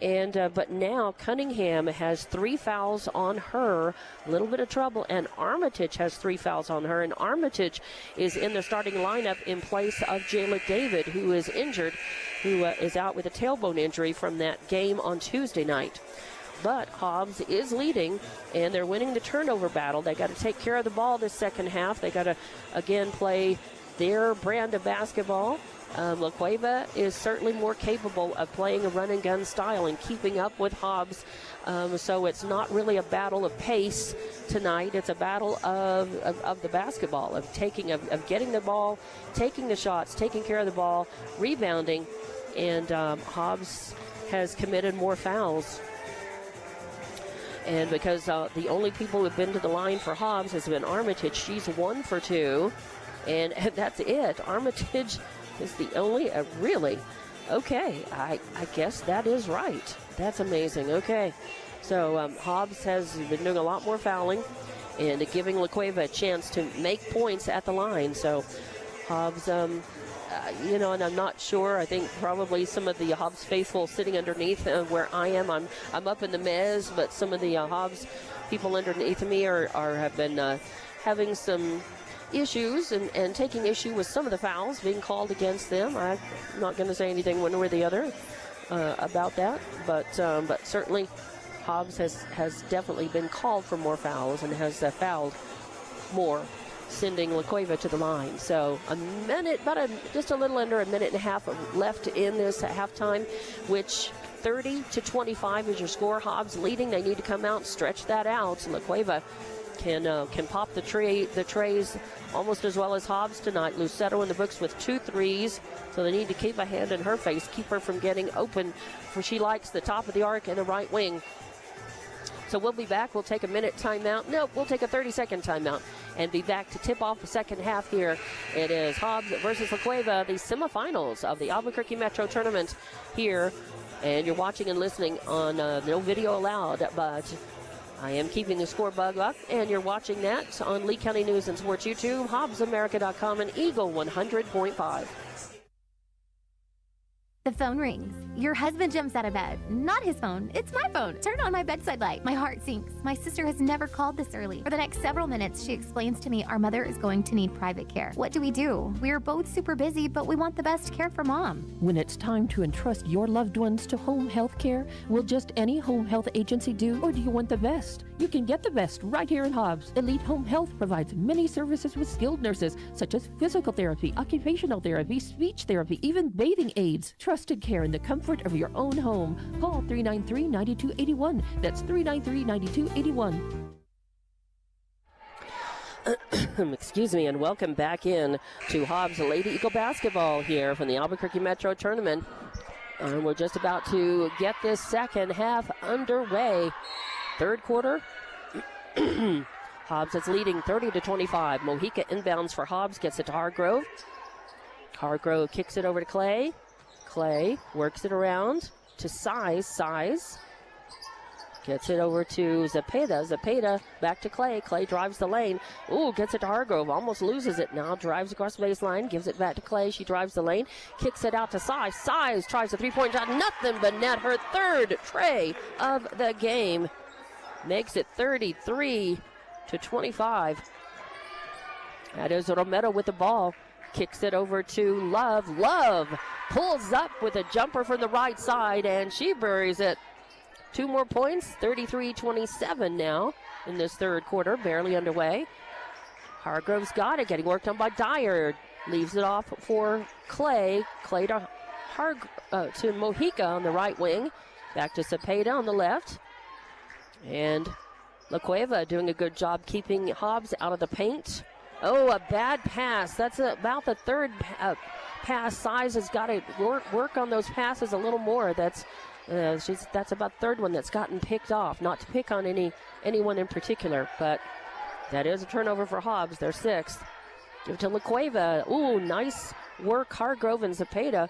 S1: And but now Cunningham has 3 fouls on her, a little bit of trouble, and Armitage has 3 fouls on her, and Armitage is in the starting lineup in place of Jayla David, who is injured, who is out with a tailbone injury from that game on Tuesday night. But Hobbs is leading, and they're winning the turnover battle. They got to take care of the ball this second half. They got to, again, play their brand of basketball. La Cueva is certainly more capable of playing a run-and-gun style and keeping up with Hobbs. So it's not really a battle of pace tonight. It's a battle of the basketball, of getting the ball, taking the shots, taking care of the ball, rebounding. And Hobbs has committed more fouls. And because the only people who have been to the line for Hobbs has been Armitage. She's 1 for 2. And that's it. Armitage is the only, really, okay, I guess that is right. That's amazing. Okay, so Hobbs has been doing a lot more fouling and giving La Cueva a chance to make points at the line. So Hobbs, and I'm not sure. I think probably some of the Hobbs faithful sitting underneath where I am. I'm up in the mezz, but some of the Hobbs people underneath me have been having some issues and taking issue with some of the fouls being called against them. I'm not going to say anything one way or the other about that, but certainly Hobbs has definitely been called for more fouls and has fouled more, sending La Cueva to the line. So just a little under a minute and a half left in this halftime, which 30-25 is your score. Hobbs leading. They need to come out and stretch that out. La Cueva can pop the trays almost as well as Hobbs tonight. Lucero in the books with 2 threes, so they need to keep a hand in her face, keep her from getting open, for she likes the top of the arc and the right wing. So we'll be back. We'll take a minute timeout. Nope, we'll take a 30-second timeout and be back to tip off the second half here. It is Hobbs versus La Cueva, the semifinals of the Albuquerque Metro Tournament here. And you're watching and listening on no video allowed, but I am keeping the score bug up, and you're watching that on Lee County News and Sports YouTube, HobbsAmerica.com, and Eagle 100.5.
S9: The phone rings. Your husband jumps out of bed. Not his phone. It's my phone. Turn on my bedside light. My heart sinks. My sister has never called this early. For the next several minutes, she explains to me our mother is going to need private care. What do? We are both super busy, but we want the best care for Mom.
S8: When it's time to entrust your loved ones to home health care, will just any home health agency do, or do you want the best? You can get the best right here in Hobbs. Elite Home Health provides many services with skilled nurses, such as physical therapy, occupational therapy, speech therapy, even bathing aids. Trusted care in the comfort of your own home. Call 393-9281. That's 393-9281.
S1: Excuse me, and welcome back in to Hobbs Lady Eagle basketball here from the Albuquerque Metro Tournament. And we're just about to get this second half underway. Third quarter, Hobbs is leading 30-25. Mojica inbounds for Hobbs, gets it to Hargrove. Hargrove kicks it over to Clay. Clay works it around to Size. Gets it over to Zepeda. Zepeda back to Clay. Clay drives the lane. Ooh, gets it to Hargrove. Almost loses it now. Drives across the baseline. Gives it back to Clay. She drives the lane. Kicks it out to Size. Size tries a three-point shot. Nothing but net. Her third tray of the game. Makes it 33-25. That is Romero with the ball. Kicks it over to Love. Love pulls up with a jumper from the right side, and she buries it. 2 more points, 33-27 now in this third quarter, barely underway. Hargrove's got it, getting worked on by Dyer. Leaves it off for Clay. Clay to Mojica on the right wing. Back to Cepeda on the left. And La Cueva doing a good job keeping Hobbs out of the paint. Oh, a bad pass. That's about the third pass. Size has got to work on those passes a little more. That's about the third one that's gotten picked off. Not to pick on anyone in particular, but that is a turnover for Hobbs. They're sixth. Give it to La Cueva. Ooh, nice work, Hargrove and Zepeda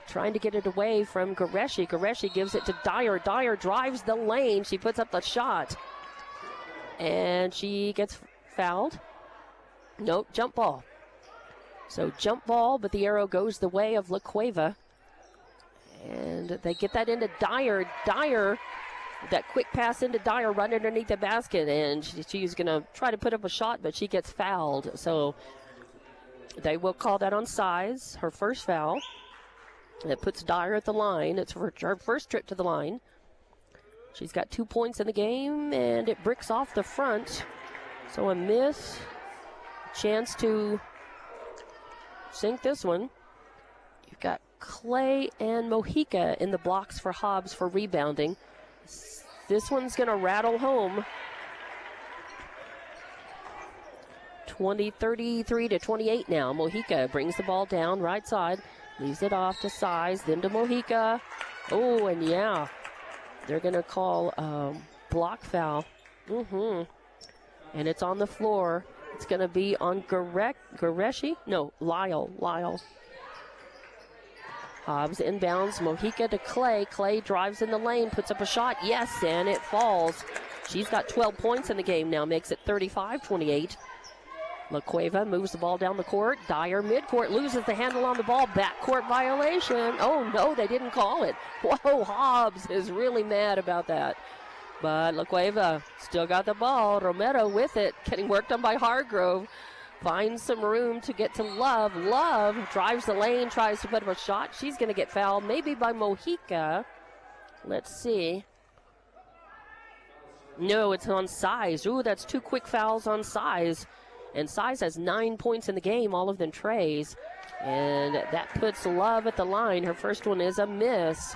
S1: trying to get it away from Goreshi. Goreshi gives it to Dyer. Dyer drives the lane. She puts up the shot, and she gets fouled. Nope, jump ball. So jump ball, but the arrow goes the way of La Cueva. And they get that into Dyer. Dyer, that quick pass into Dyer right underneath the basket. And she's going to try to put up a shot, but she gets fouled. So they will call that on Size, her first foul. That puts Dyer at the line. It's her first trip to the line. She's got 2 points in the game, and it bricks off the front. So a miss. Chance to sink this one. You've got Clay and Mojica in the blocks for Hobbs for rebounding. This one's going to rattle home. 33-28 now. Mojica brings the ball down right side. Leaves it off to Size, then to Mojica. Oh, and yeah, they're going to call block foul. And it's on the floor. It's going to be on Goreshi? No, Lyle. Hobbs inbounds, Mojica to Clay. Clay drives in the lane, puts up a shot. Yes, and it falls. She's got 12 points in the game now, makes it 35-28. La Cueva moves the ball down the court. Dyer midcourt loses the handle on the ball. Backcourt violation. Oh, no, they didn't call it. Whoa, Hobbs is really mad about that. But La Cueva still got the ball. Romero with it, getting worked on by Hargrove. Finds some room to get to Love. Love drives the lane, tries to put up a shot. She's going to get fouled, maybe by Mojica. Let's see. No, it's on Size. Ooh, that's 2 quick fouls on Size. And Size has 9 points in the game, all of them trays. And that puts Love at the line. Her first one is a miss.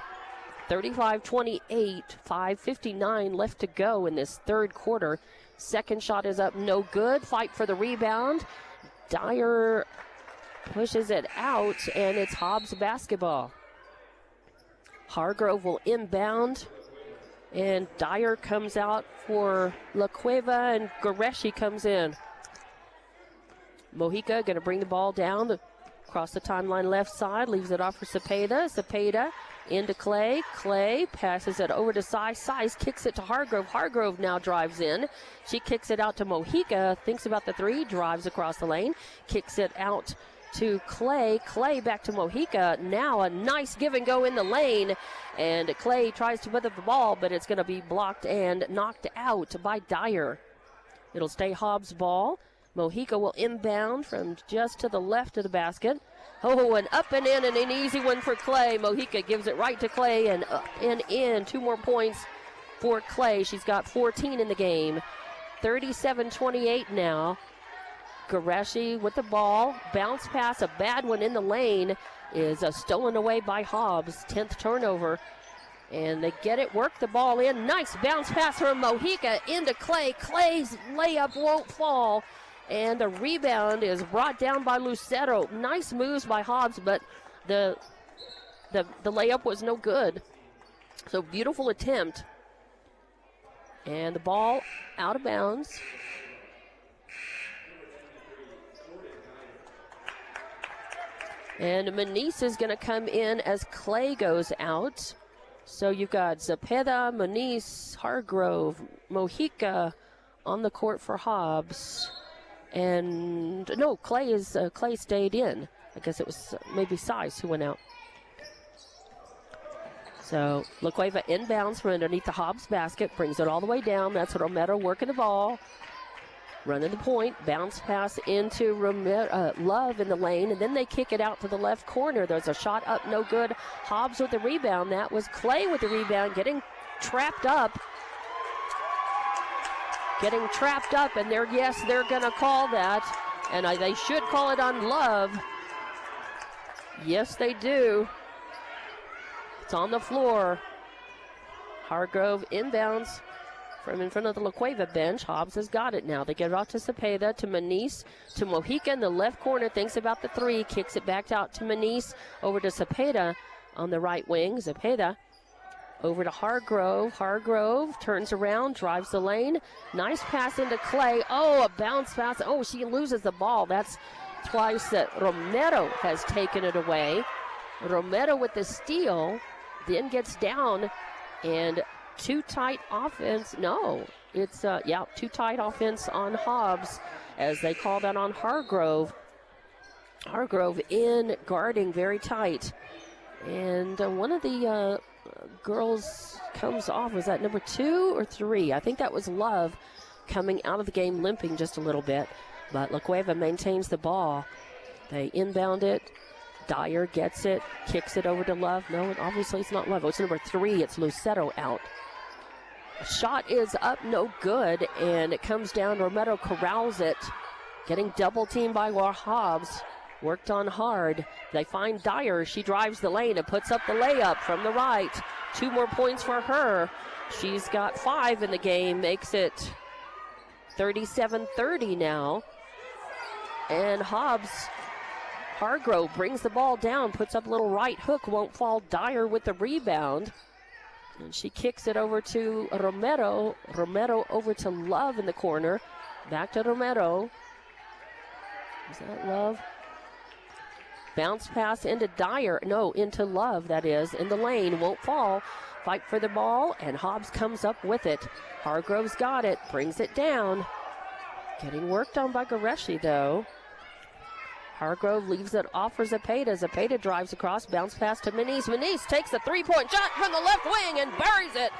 S1: 35-28, 5:59 left to go in this third quarter. Second shot is up, no good. Fight for the rebound. Dyer pushes it out, and it's Hobbs basketball. Hargrove will inbound, and Dyer comes out for La Cueva, and Goreshi comes in. Mojica going to bring the ball down across the timeline left side, leaves it off for Cepeda. Cepeda into Clay. Clay passes it over to Size. Size kicks it to Hargrove. Hargrove now drives in. She kicks it out to Mojica, thinks about the three, drives across the lane, kicks it out to Clay. Clay back to Mojica. Now a nice give and go in the lane. And Clay tries to put up the ball, but it's going to be blocked and knocked out by Dyer. It'll stay Hobbs' ball. Mojica will inbound from just to the left of the basket. Oh, and up and in, and an easy one for Clay. Mojica gives it right to Clay, and up and in. 2 more points for Clay. She's got 14 in the game. 37-28 now. Qureshi with the ball. Bounce pass, a bad one in the lane, is stolen away by Hobbs. 10th turnover. And they get it, work the ball in. Nice bounce pass from Mojica into Clay. Clay's layup won't fall. And the rebound is brought down by Lucero. Nice moves by Hobbs, but the layup was no good. So beautiful attempt. And the ball out of bounds. And Muniz is going to come in as Clay goes out. So you've got Zepeda, Muniz, Hargrove, Mojica on the court for Hobbs. And no, Clay stayed in. I guess it was maybe Size who went out. So La Cueva inbounds from underneath the Hobbs basket, brings it all the way down. That's Romero working the ball. Running the point, bounce pass into Love in the lane, and then they kick it out to the left corner. There's a shot up, no good. Hobbs with the rebound. That was Clay with the rebound, getting trapped up. And they're going to call that, and they should call it on Love. Yes, they do. It's on the floor. Hargrove inbounds from in front of the La Cueva bench. Hobbs has got it now. They get it off to Zepeda, to Muniz, to Mojica in the left corner. Thinks about the 3, kicks it back out to Muniz, over to Zepeda on the right wing. Zepeda over to Hargrove. Hargrove turns around, drives the lane. Nice pass into Clay. Oh, a bounce pass. Oh, she loses the ball. That's twice that Romero has taken it away. Romero with the steal, then gets down, and too tight offense. No, it's, too tight offense on Hobbs as they call that on Hargrove. Hargrove in guarding very tight. And one of the girls comes off. Was that number 2 or 3? I think that was Love coming out of the game limping just a little bit. But La Cueva maintains the ball. They inbound it. Dyer gets it, kicks it over to Love. No, obviously it's not Love. It's number 3. It's Lucero out. Shot is up, no good, and it comes down. Romero corrals it, getting double teamed by Hobbs. Worked on hard. They find Dyer. She drives the lane and puts up the layup from the right. 2 more points for her. She's got 5 in the game, makes it 37-30 now. And Hargrove brings the ball down, puts up a little right hook, won't fall. Dyer with the rebound. And she kicks it over to Romero. Romero over to Love in the corner. Back to Romero. Is that Love? Bounce pass into Dyer. No, into Love, that is. In the lane, won't fall. Fight for the ball, and Hobbs comes up with it. Hargrove's got it, brings it down. Getting worked on by Qureshi, though. Hargrove leaves it off for Zepeda. Zepeda drives across, bounce pass to Muniz. Muniz takes the 3-point shot from the left wing and buries it.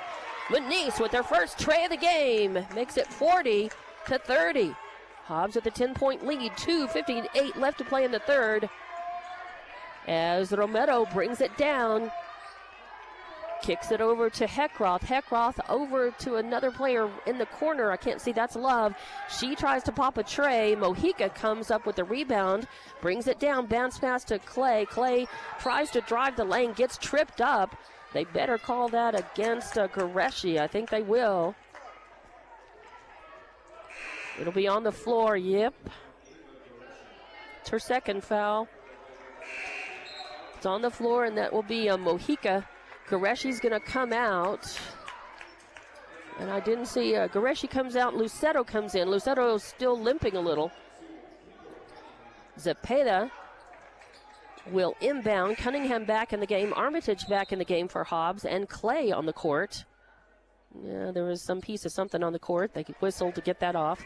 S1: Muniz with their first tray of the game makes it 40-30. Hobbs with a 10-point lead, 2:58 left to play in the third. As Romero brings it down, kicks it over to Heckroth. Heckroth over to another player in the corner. I can't see, that's Love. She tries to pop a tray. Mojica comes up with the rebound, brings it down, bounce pass to Clay. Clay tries to drive the lane, gets tripped up. They better call that against Qureshi. I think they will. It'll be on the floor, yep. It's her second foul. It's on the floor, and that will be Mojica. Qureshi's going to come out. And I didn't see Qureshi comes out. Lucero comes in. Lucero still limping a little. Zepeda will inbound. Cunningham back in the game. Armitage back in the game for Hobbs. And Clay on the court. Yeah, there was some piece of something on the court. They whistled to get that off.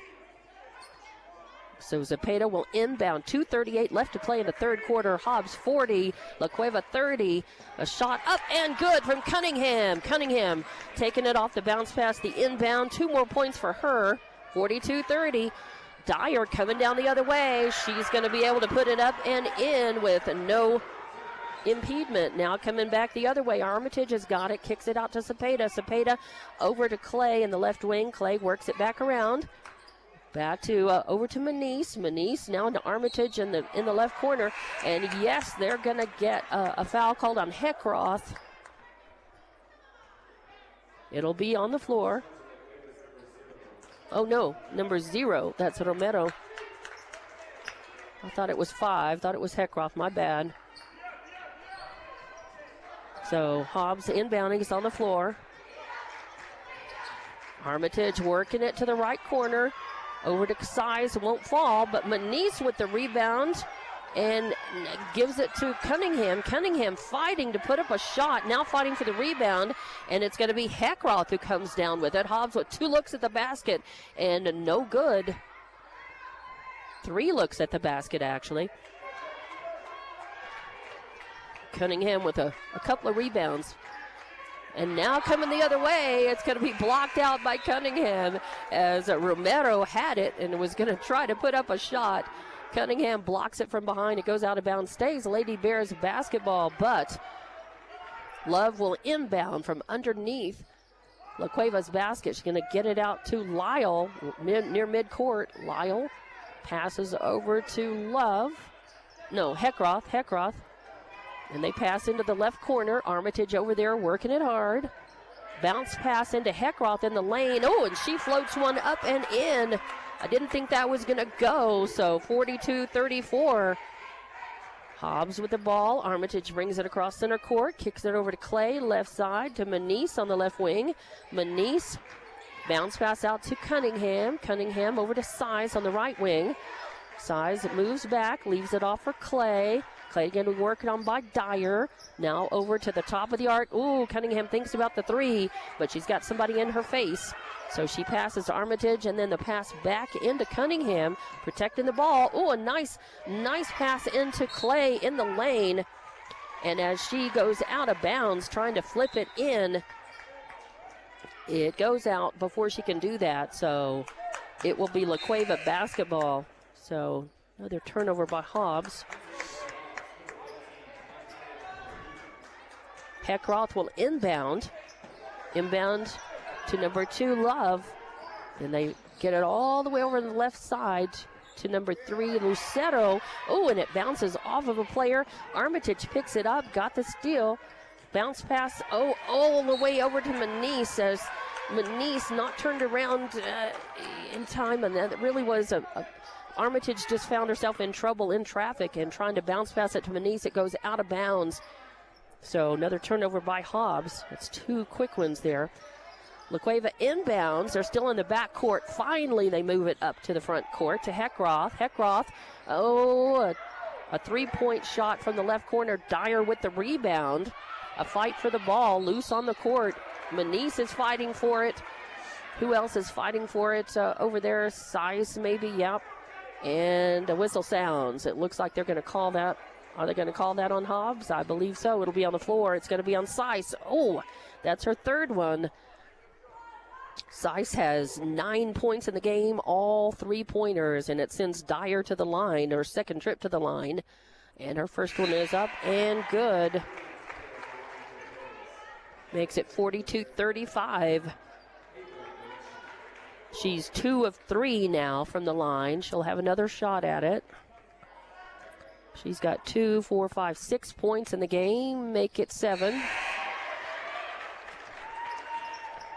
S1: So Zepeda will inbound. 2:38 left to play in the third quarter. Hobbs 40, La Cueva 30. A shot up and good from Cunningham. Cunningham taking it off the bounce pass, the inbound. 2 more points for her. 42-30. Dyer coming down the other way. She's going to be able to put it up and in with no impediment. Now coming back the other way. Armitage has got it. Kicks it out to Zepeda. Zepeda over to Clay in the left wing. Clay works it back around. Back to over to Manise. Manise now into Armitage in the left corner. And yes, they're going to get a foul called on Heckroth. It'll be on the floor. Oh no, number 0. That's Romero. I thought it was 5. Thought it was Heckroth. My bad. So Hobbs inbounding is on the floor. Armitage working it to the right corner. Over to Size, won't fall, but Manise with the rebound and gives it to Cunningham. Cunningham fighting to put up a shot, now fighting for the rebound, and it's going to be Heckroth who comes down with it. Hobbs with 2 looks at the basket and no good. 3 looks at the basket, actually. Cunningham with a couple of rebounds. And now coming the other way, it's going to be blocked out by Cunningham as Romero had it and was going to try to put up a shot. Cunningham blocks it from behind. It goes out of bounds. Stays Lady Bears basketball, but Love will inbound from underneath La Cueva's basket. She's going to get it out to Lyle near midcourt. Lyle passes over to Love. No, Heckroth. And they pass into the left corner. Armitage over there working it hard. Bounce pass into Heckroth in the lane. Oh, and she floats one up and in. I didn't think that was going to go. So 42-34. Hobbs with the ball. Armitage brings it across center court. Kicks it over to Clay. Left side to Manise on the left wing. Manise. Bounce pass out to Cunningham. Cunningham over to Size on the right wing. Size moves back. Leaves it off for Clay. Clay getting worked on by Dyer. Now over to the top of the arc. Ooh, Cunningham thinks about the 3, but she's got somebody in her face. So she passes to Armitage, and then the pass back into Cunningham, protecting the ball. Ooh, a nice pass into Clay in the lane. And as she goes out of bounds, trying to flip it in, it goes out before she can do that. So it will be La Cueva basketball. So another turnover by Hobbs. Heckroth will inbound to number 2, Love. And they get it all the way over to the left side to number 3, Lucero. Oh, and it bounces off of a player. Armitage picks it up, got the steal. Bounce pass, all the way over to Manise as Manise not turned around in time. And that really was Armitage just found herself in trouble in traffic and trying to bounce pass it to Manise. It goes out of bounds. So another turnover by Hobbs. It's 2 quick ones there. La Cueva inbounds. They're still in the back court. Finally, they move it up to the front court to Heckroth. Heckroth, a 3-point shot from the left corner. Dyer with the rebound. A fight for the ball. Loose on the court. Manise is fighting for it. Who else is fighting for it over there? Size maybe, yep. And a whistle sounds. It looks like they're going to call that. Are they going to call that on Hobbs? I believe so. It'll be on the floor. It's going to be on Sice. Oh, that's her 3rd one. Sice has 9 points in the game, all 3-pointers, and it sends Dyer to the line, her 2nd trip to the line. And her first one is up and good. Makes it 42-35. She's 2 of 3 now from the line. She'll have another shot at it. She's got 2, 4, 5, 6 points in the game. Make it 7.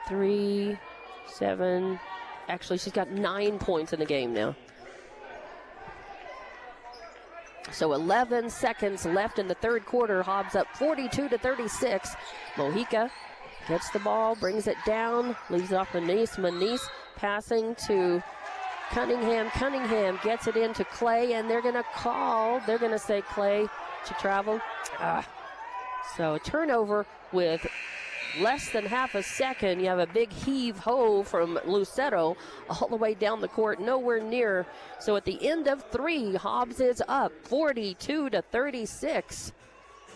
S1: 3, 7. Actually, she's got 9 points in the game now. So 11 seconds left in the third quarter. Hobbs up 42-36. Mojica gets the ball, brings it down, leaves it off Manise. Manise passing to Cunningham. Cunningham gets it into Clay, and they're going to say Clay to travel. So a turnover with less than half a second. You have a big heave-ho from Lucero all the way down the court, nowhere near. So at the end of 3, Hobbs is up 42-36.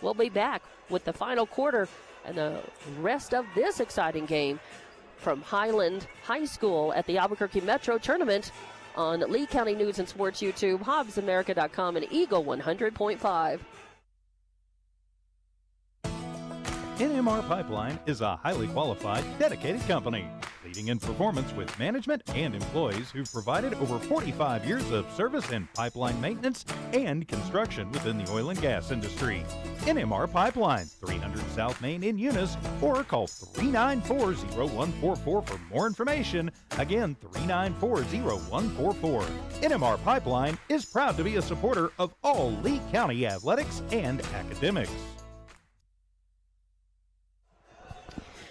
S1: We'll be back with the final quarter and the rest of this exciting game from Highland High School at the Albuquerque Metro Tournament on Lee County News and Sports YouTube, HobbsAmerica.com, and Eagle 100.5.
S5: NMR Pipeline is a highly qualified, dedicated company, leading in performance with management and employees who've provided over 45 years of service in pipeline maintenance and construction within the oil and gas industry. NMR Pipeline, 300 South Main in Eunice, or call 394-0144 for more information. Again, 394-0144. NMR Pipeline is proud to be a supporter of all Lee County athletics and academics.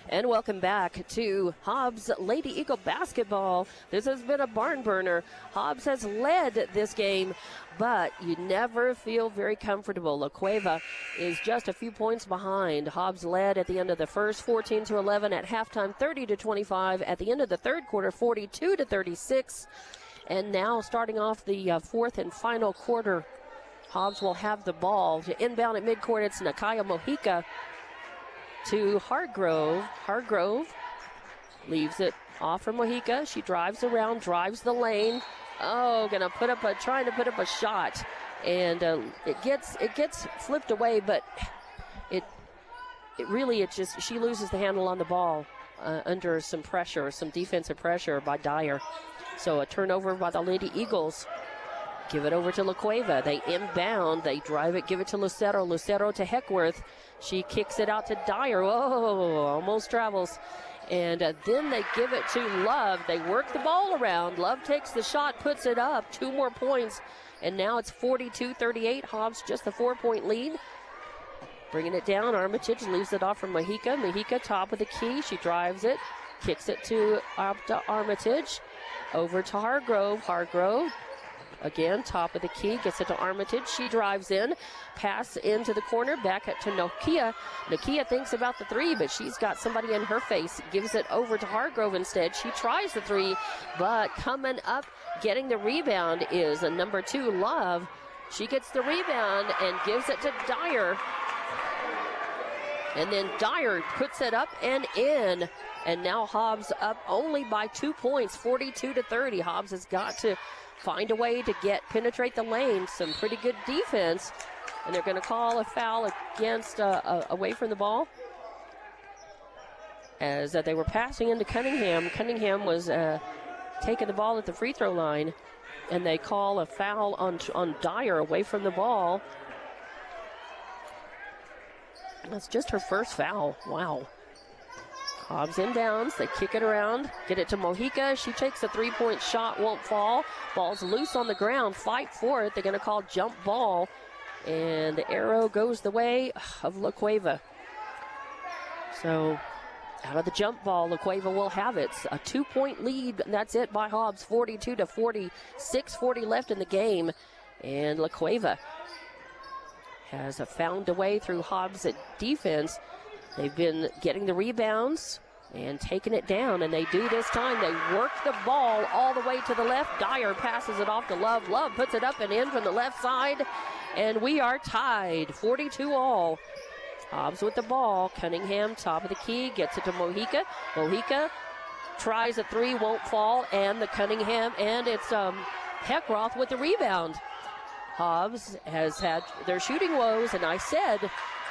S1: And welcome back to Hobbs Lady Eagle basketball. This has been a barn burner. Hobbs has led this game, but you never feel very comfortable. La Cueva is just a few points behind. Hobbs led at the end of the first, 14-11 at halftime, 30-25 at the end of the third quarter, 42-36. And now starting off the fourth and final quarter, Hobbs will have the ball. To inbound at midcourt, it's Nakaya Mojica to Hargrove. Hargrove leaves it off from Mojica. She drives around, drives the lane. Oh, trying to put up a shot, and it gets flipped away, but it just, she loses the handle on the ball under some pressure, some defensive pressure by Dyer. So a turnover by the Lady Eagles. Give it over to La Cueva. They inbound. They drive it, give it to Lucero. Lucero to Heckworth. She kicks it out to Dyer. Oh, almost travels. And then they give it to Love. They work the ball around. Love takes the shot, puts it up. 2 more points. And now it's 42-38. Hobbs just a 4-point lead. Bringing it down. Armitage leaves it off from Mojica. Mojica top of the key. She drives it. Kicks it to Armitage. Over to Hargrove. Hargrove. Again, top of the key, gets it to Armitage. She drives in, pass into the corner, back to Nokia. Nokia thinks about the 3, but she's got somebody in her face. Gives it over to Hargrove instead. She tries the 3, but coming up, getting the rebound is a number 2, Love. She gets the rebound and gives it to Dyer. And then Dyer puts it up and in. And now Hobbs up only by 2 points, 42-30. Hobbs has got to find a way to penetrate the lane. Some pretty good defense. And they're going to call a foul against, away from the ball. As they were passing into Cunningham. Cunningham was taking the ball at the free throw line. And they call a foul on Dyer away from the ball. That's just her first foul. Wow. Hobbs inbounds. They kick it around. Get it to Mojica. She takes a 3-point shot. Won't fall. Ball's loose on the ground. Fight for it. They're going to call jump ball. And the arrow goes the way of La Cueva. So out of the jump ball, La Cueva will have it. A 2-point lead. And that's it by Hobbs. 42-40. 6:40 left in the game. And La Cueva has found a way through Hobbs' defense. They've been getting the rebounds and taking it down, and they do this time. They work the ball all the way to the left. Dyer passes it off to Love. Love puts it up and in from the left side, and we are tied, 42-all. Hobbs with the ball. Cunningham, top of the key, gets it to Mojica. Mojica tries a 3, won't fall, and the Cunningham, and it's Heckroth with the rebound. Hobbs has had their shooting woes, and I said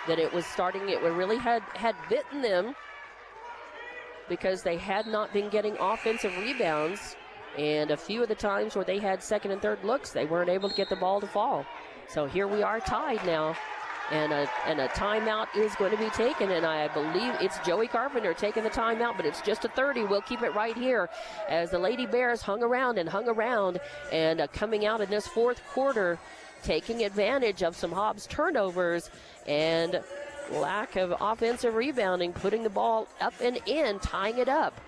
S1: that it really had bitten them because they had not been getting offensive rebounds, and a few of the times where they had second and third looks, they weren't able to get the ball to fall. So here we are tied now, and a timeout is going to be taken, and I believe it's Joey Carpenter taking the timeout, but it's just a 30. We'll keep it right here as the Lady Bears hung around, and coming out in this fourth quarter, taking advantage of some Hobbs turnovers and lack of offensive rebounding, putting the ball up and in, tying it up.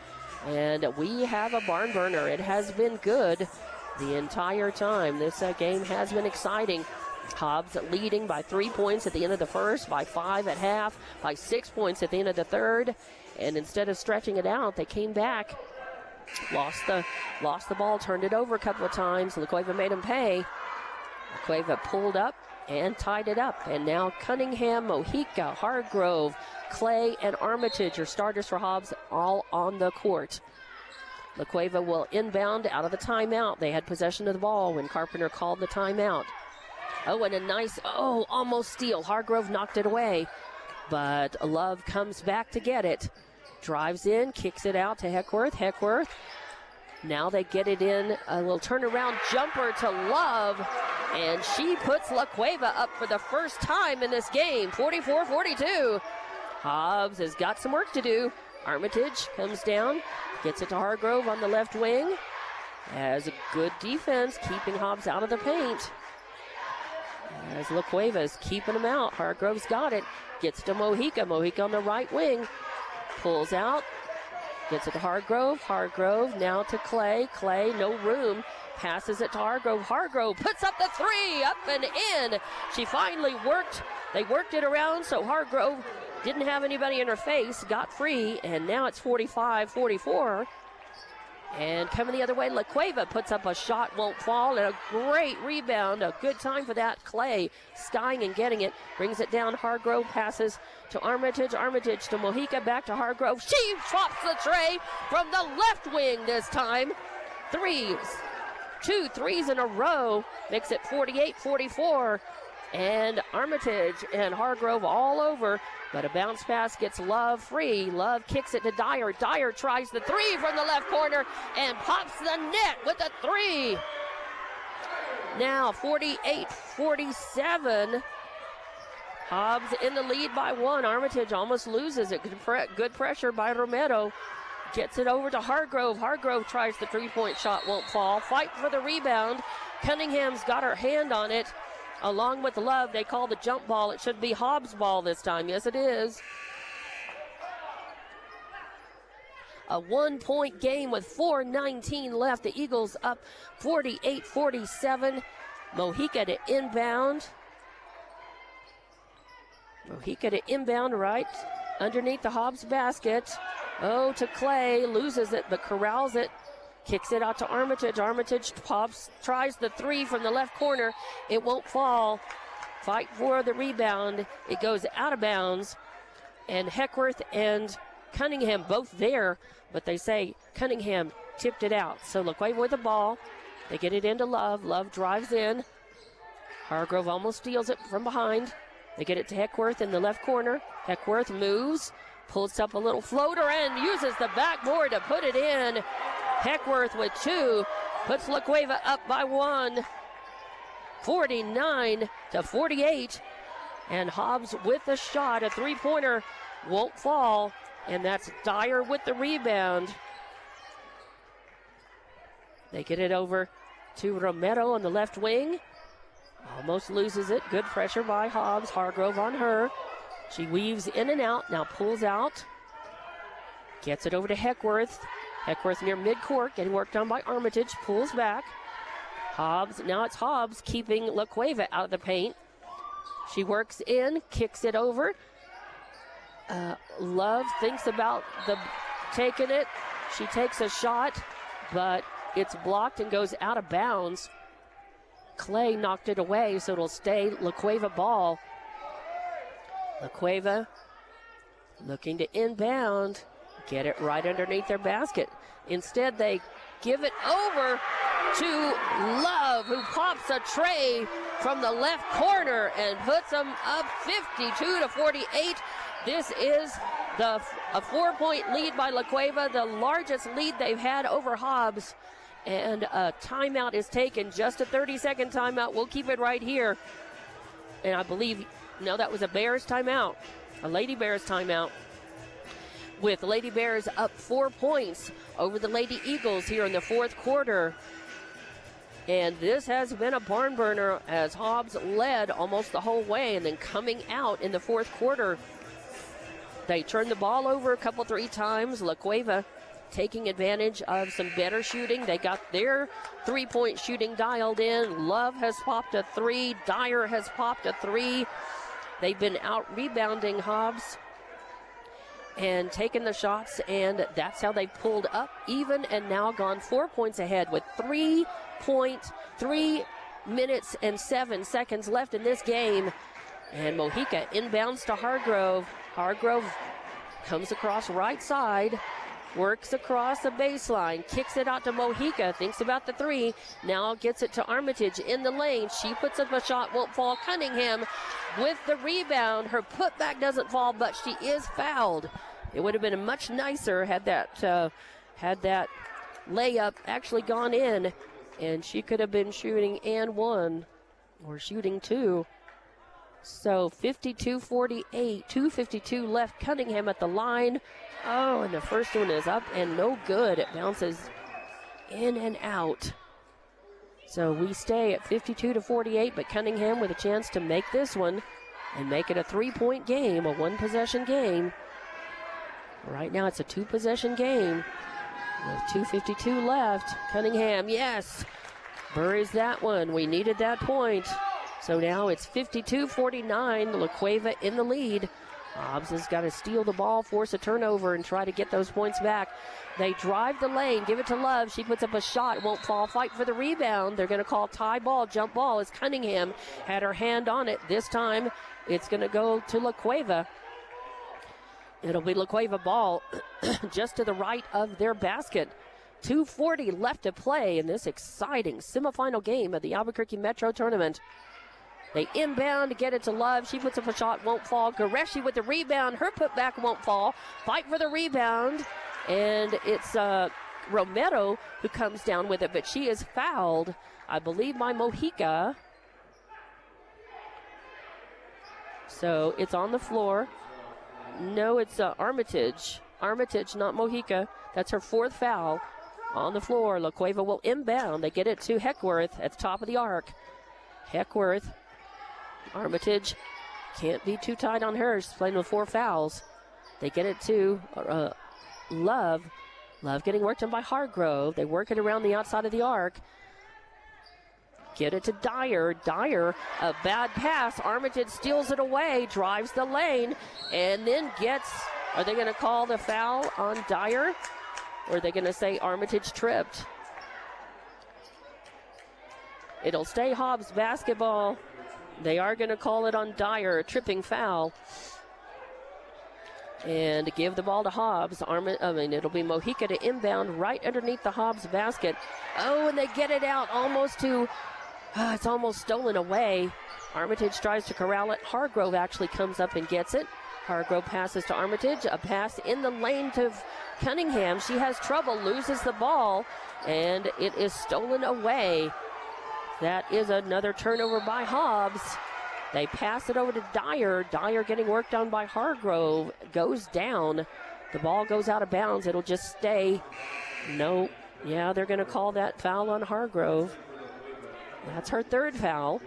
S1: And we have a barn burner. It has been good the entire time. This game has been exciting. Hobbs leading by 3 points at the end of the first, by 5 at half, by 6 points at the end of the third. And instead of stretching it out, they came back, lost the ball, turned it over a couple of times. La Cueva made them pay. La Cueva pulled up and tied it up. And now Cunningham, Mojica, Hargrove, Clay, and Armitage are starters for Hobbs, all on the court. La Cueva will inbound out of the timeout. They had possession of the ball when Carpenter called the timeout. Oh, and a nice, almost steal. Hargrove knocked it away, but Love comes back to get it. Drives in, kicks it out to Heckworth. Heckworth, now they get it in, a little turnaround jumper to Love, and she puts La Cueva up for the first time in this game, 44-42. Hobbs has got some work to do. Armitage comes down, gets it to Hargrove on the left wing. Has a good defense, keeping Hobbs out of the paint. As La Cueva is keeping him out. Hargrove's got it. Gets to Mojica. Mojica on the right wing. Pulls out. Gets it to Hargrove. Hargrove now to Clay. Clay, no room. Passes it to Hargrove. Hargrove puts up the three. Up and in. She finally worked. They worked it around, so Hargrove didn't have anybody in her face. Got free, and now it's 45-44. And coming the other way, La Cueva puts up a shot, won't fall, and a great rebound. A good time for that. Clay skying and getting it. Brings it down. Hargrove passes to Armitage. Armitage to Mojica. Back to Hargrove. She drops the tray from the left wing this time. Two threes in a row. Makes it 48-44. And Armitage and Hargrove all over. But a bounce pass gets Love free. Love kicks it to Dyer. Dyer tries the three from the left corner and pops the net with a three. Now 48-47. Hobbs in the lead by one. Armitage almost loses it. Good pressure by Romero. Gets it over to Hargrove. Hargrove tries the three-point shot, won't fall. Fight for the rebound. Cunningham's got her hand on it. Along with Love, they call the jump ball. It should be Hobbs' ball this time. Yes, it is. A 1-point game with 4:19 left. The Eagles up 48-47. Mojica to inbound. Mojica to inbound right underneath the Hobbs basket. Oh, to Clay. Loses it, but corrals it. Kicks it out to Armitage. Armitage pops, tries the three from the left corner. It won't fall. Fight for the rebound. It goes out of bounds. And Heckworth and Cunningham both there, but they say Cunningham tipped it out. So La Cueva with the ball. They get it into Love. Love drives in. Hargrove almost steals it from behind. They get it to Heckworth in the left corner. Heckworth moves, pulls up a little floater and uses the backboard to put it in. Heckworth with two, puts La Cueva up by one, 49-48. And Hobbs with the shot, a three-pointer won't fall, and that's Dyer with the rebound. They get it over to Romero on the left wing. Almost loses it. Good pressure by Hobbs. Hargrove on her. She weaves in and out, now pulls out. Gets it over to Heckworth. Heckworth near midcourt, getting worked on by Armitage, pulls back. Hobbs, now it's Hobbs keeping La Cueva out of the paint. She works in, kicks it over. Love thinks about taking it. She takes a shot, but it's blocked and goes out of bounds. Clay knocked it away, so it'll stay La Cueva ball. La Cueva looking to inbound. Get it right underneath their basket. Instead, they give it over to Love, who pops a tray from the left corner and puts them up 52-48. This is a 4-point lead by La Cueva, the largest lead they've had over Hobbs. And a timeout is taken, just a 30-second timeout. We'll keep it right here. And I believe, no, that was a Bears timeout, a Lady Bears timeout. With Lady Bears up 4 points over the Lady Eagles here in the fourth quarter. And this has been a barn burner as Hobbs led almost the whole way, and then coming out in the fourth quarter, they turned the ball over a couple, 3 times. La Cueva taking advantage of some better shooting. They got their three-point shooting dialed in. Love has popped a 3. Dyer has popped a 3. They've been out-rebounding Hobbs and taken the shots, and that's how they pulled up even and now gone 4 points ahead with 3 minutes and 7 seconds left in this game. And Mojica inbounds to Hargrove. Hargrove comes across right side, works across the baseline, kicks it out to Mojica, thinks about the 3, now gets it to Armitage in the lane. She puts up a shot, won't fall. Cunningham with the rebound. Her putback doesn't fall, but she is fouled. It would have been much nicer had that layup actually gone in, and she could have been shooting and 1 or shooting 2. So 52-48, 2:52 left. Cunningham at the line. Oh, and the first one is up and no good. It bounces in and out. So we stay at 52-48, but Cunningham with a chance to make this one and make it a 3-point game, a 1-possession game. Right now it's a 2-possession game with 2:52 left. Cunningham, yes, buries that one. We needed that point. So now it's 52-49, La Cueva in the lead. Hobbs has got to steal the ball, force a turnover, and try to get those points back. They drive the lane, give it to Love. She puts up a shot, won't fall, fight for the rebound. They're going to call tie ball, jump ball, as Cunningham had her hand on it. This time it's going to go to La Cueva. It'll be La Cueva ball just to the right of their basket. 2:40 left to play in this exciting semifinal game of the Albuquerque Metro Tournament. They inbound to get it to Love. She puts up a shot, won't fall. Goreshi with the rebound. Her putback won't fall. Fight for the rebound. And it's Romero who comes down with it, but she is fouled, I believe, by Mojica. So it's on the floor. No, it's Armitage. Armitage, not Mojica. That's her 4th foul on the floor. La Cueva will inbound. They get it to Heckworth at the top of the arc. Heckworth. Armitage can't be too tight on her. She's playing with 4 fouls. They get it to Love. Love getting worked on by Hargrove. They work it around the outside of the arc. Get it to Dyer. Dyer, a bad pass. Armitage steals it away, drives the lane, and then gets... Are they going to call the foul on Dyer? Or are they going to say Armitage tripped? It'll stay Hobbs basketball. They are going to call it on Dyer, a tripping foul. And give the ball to Hobbs. It'll be Mojica to inbound right underneath the Hobbs basket. Oh, and they get it out almost to... it's almost stolen away. Armitage tries to corral it. Hargrove actually comes up and gets it. Hargrove passes to Armitage. A pass in the lane to Cunningham. She has trouble, loses the ball, and it is stolen away. That is another turnover by Hobbs. They pass it over to Dyer. Dyer getting worked on by Hargrove. Goes down. The ball goes out of bounds. It'll just stay. No. Yeah, they're going to call that foul on Hargrove. That's her 3rd foul.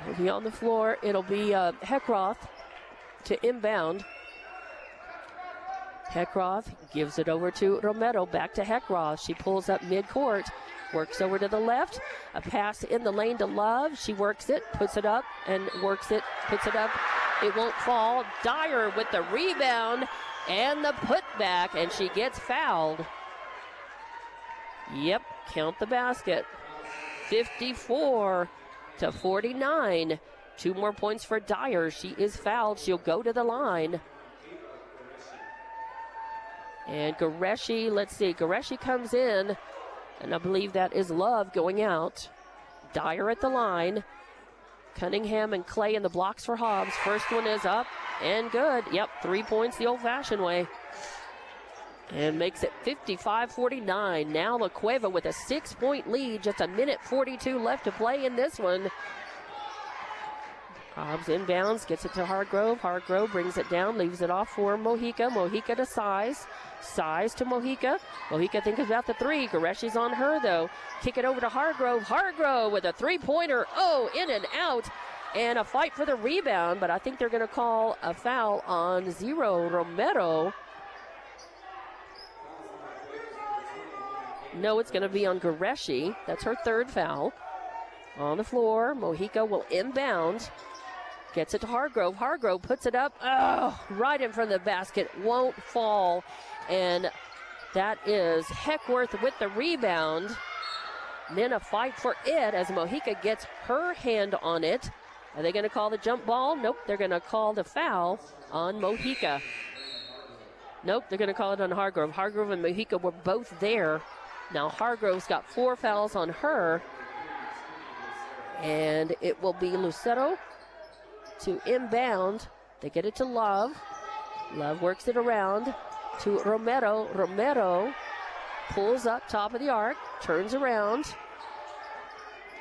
S1: It'll be on the floor. It'll be Heckroth to inbound. Heckroth gives it over to Romero. Back to Heckroth. She pulls up midcourt. Works over to the left. A pass in the lane to Love. She works it, puts it up, and works it, puts it up. It won't fall. Dyer with the rebound and the putback, and she gets fouled. Yep, count the basket. 54-49. 2 more points for Dyer. She is fouled. She'll go to the line. And Goreshi, let's see, Goreshi comes in. And I believe that is Love going out. Dyer at the line. Cunningham and Clay in the blocks for Hobbs. First one is up and good. Yep, 3 points the old-fashioned way. And makes it 55-49. Now La Cueva with a 6-point lead. Just 1:42 left to play in this one. Hobbs inbounds, gets it to Hargrove. Hargrove brings it down, leaves it off for Mojica. Mojica to Size. Size to Mojica. Mojica thinks about the 3. Goreshi's on her, though. Kick it over to Hargrove. Hargrove with a 3-pointer. Oh, in and out. And a fight for the rebound, but I think they're going to call a foul on Zero Romero. No, it's going to be on Goreshi. That's her third foul. On the floor, Mojica will inbound. Gets it to Hargrove. Hargrove puts it up. Oh, right in front of the basket. Won't fall. And that is Heckworth with the rebound. Then a fight for it as Mojica gets her hand on it. Are they going to call the jump ball? Nope, they're going to call the foul on Mojica. Nope, they're going to call it on Hargrove. Hargrove and Mojica were both there. Now Hargrove's got 4 fouls on her. And it will be Lucero to inbound. They get it to Love. Love works it around to Romero. Romero pulls up top of the arc, turns around.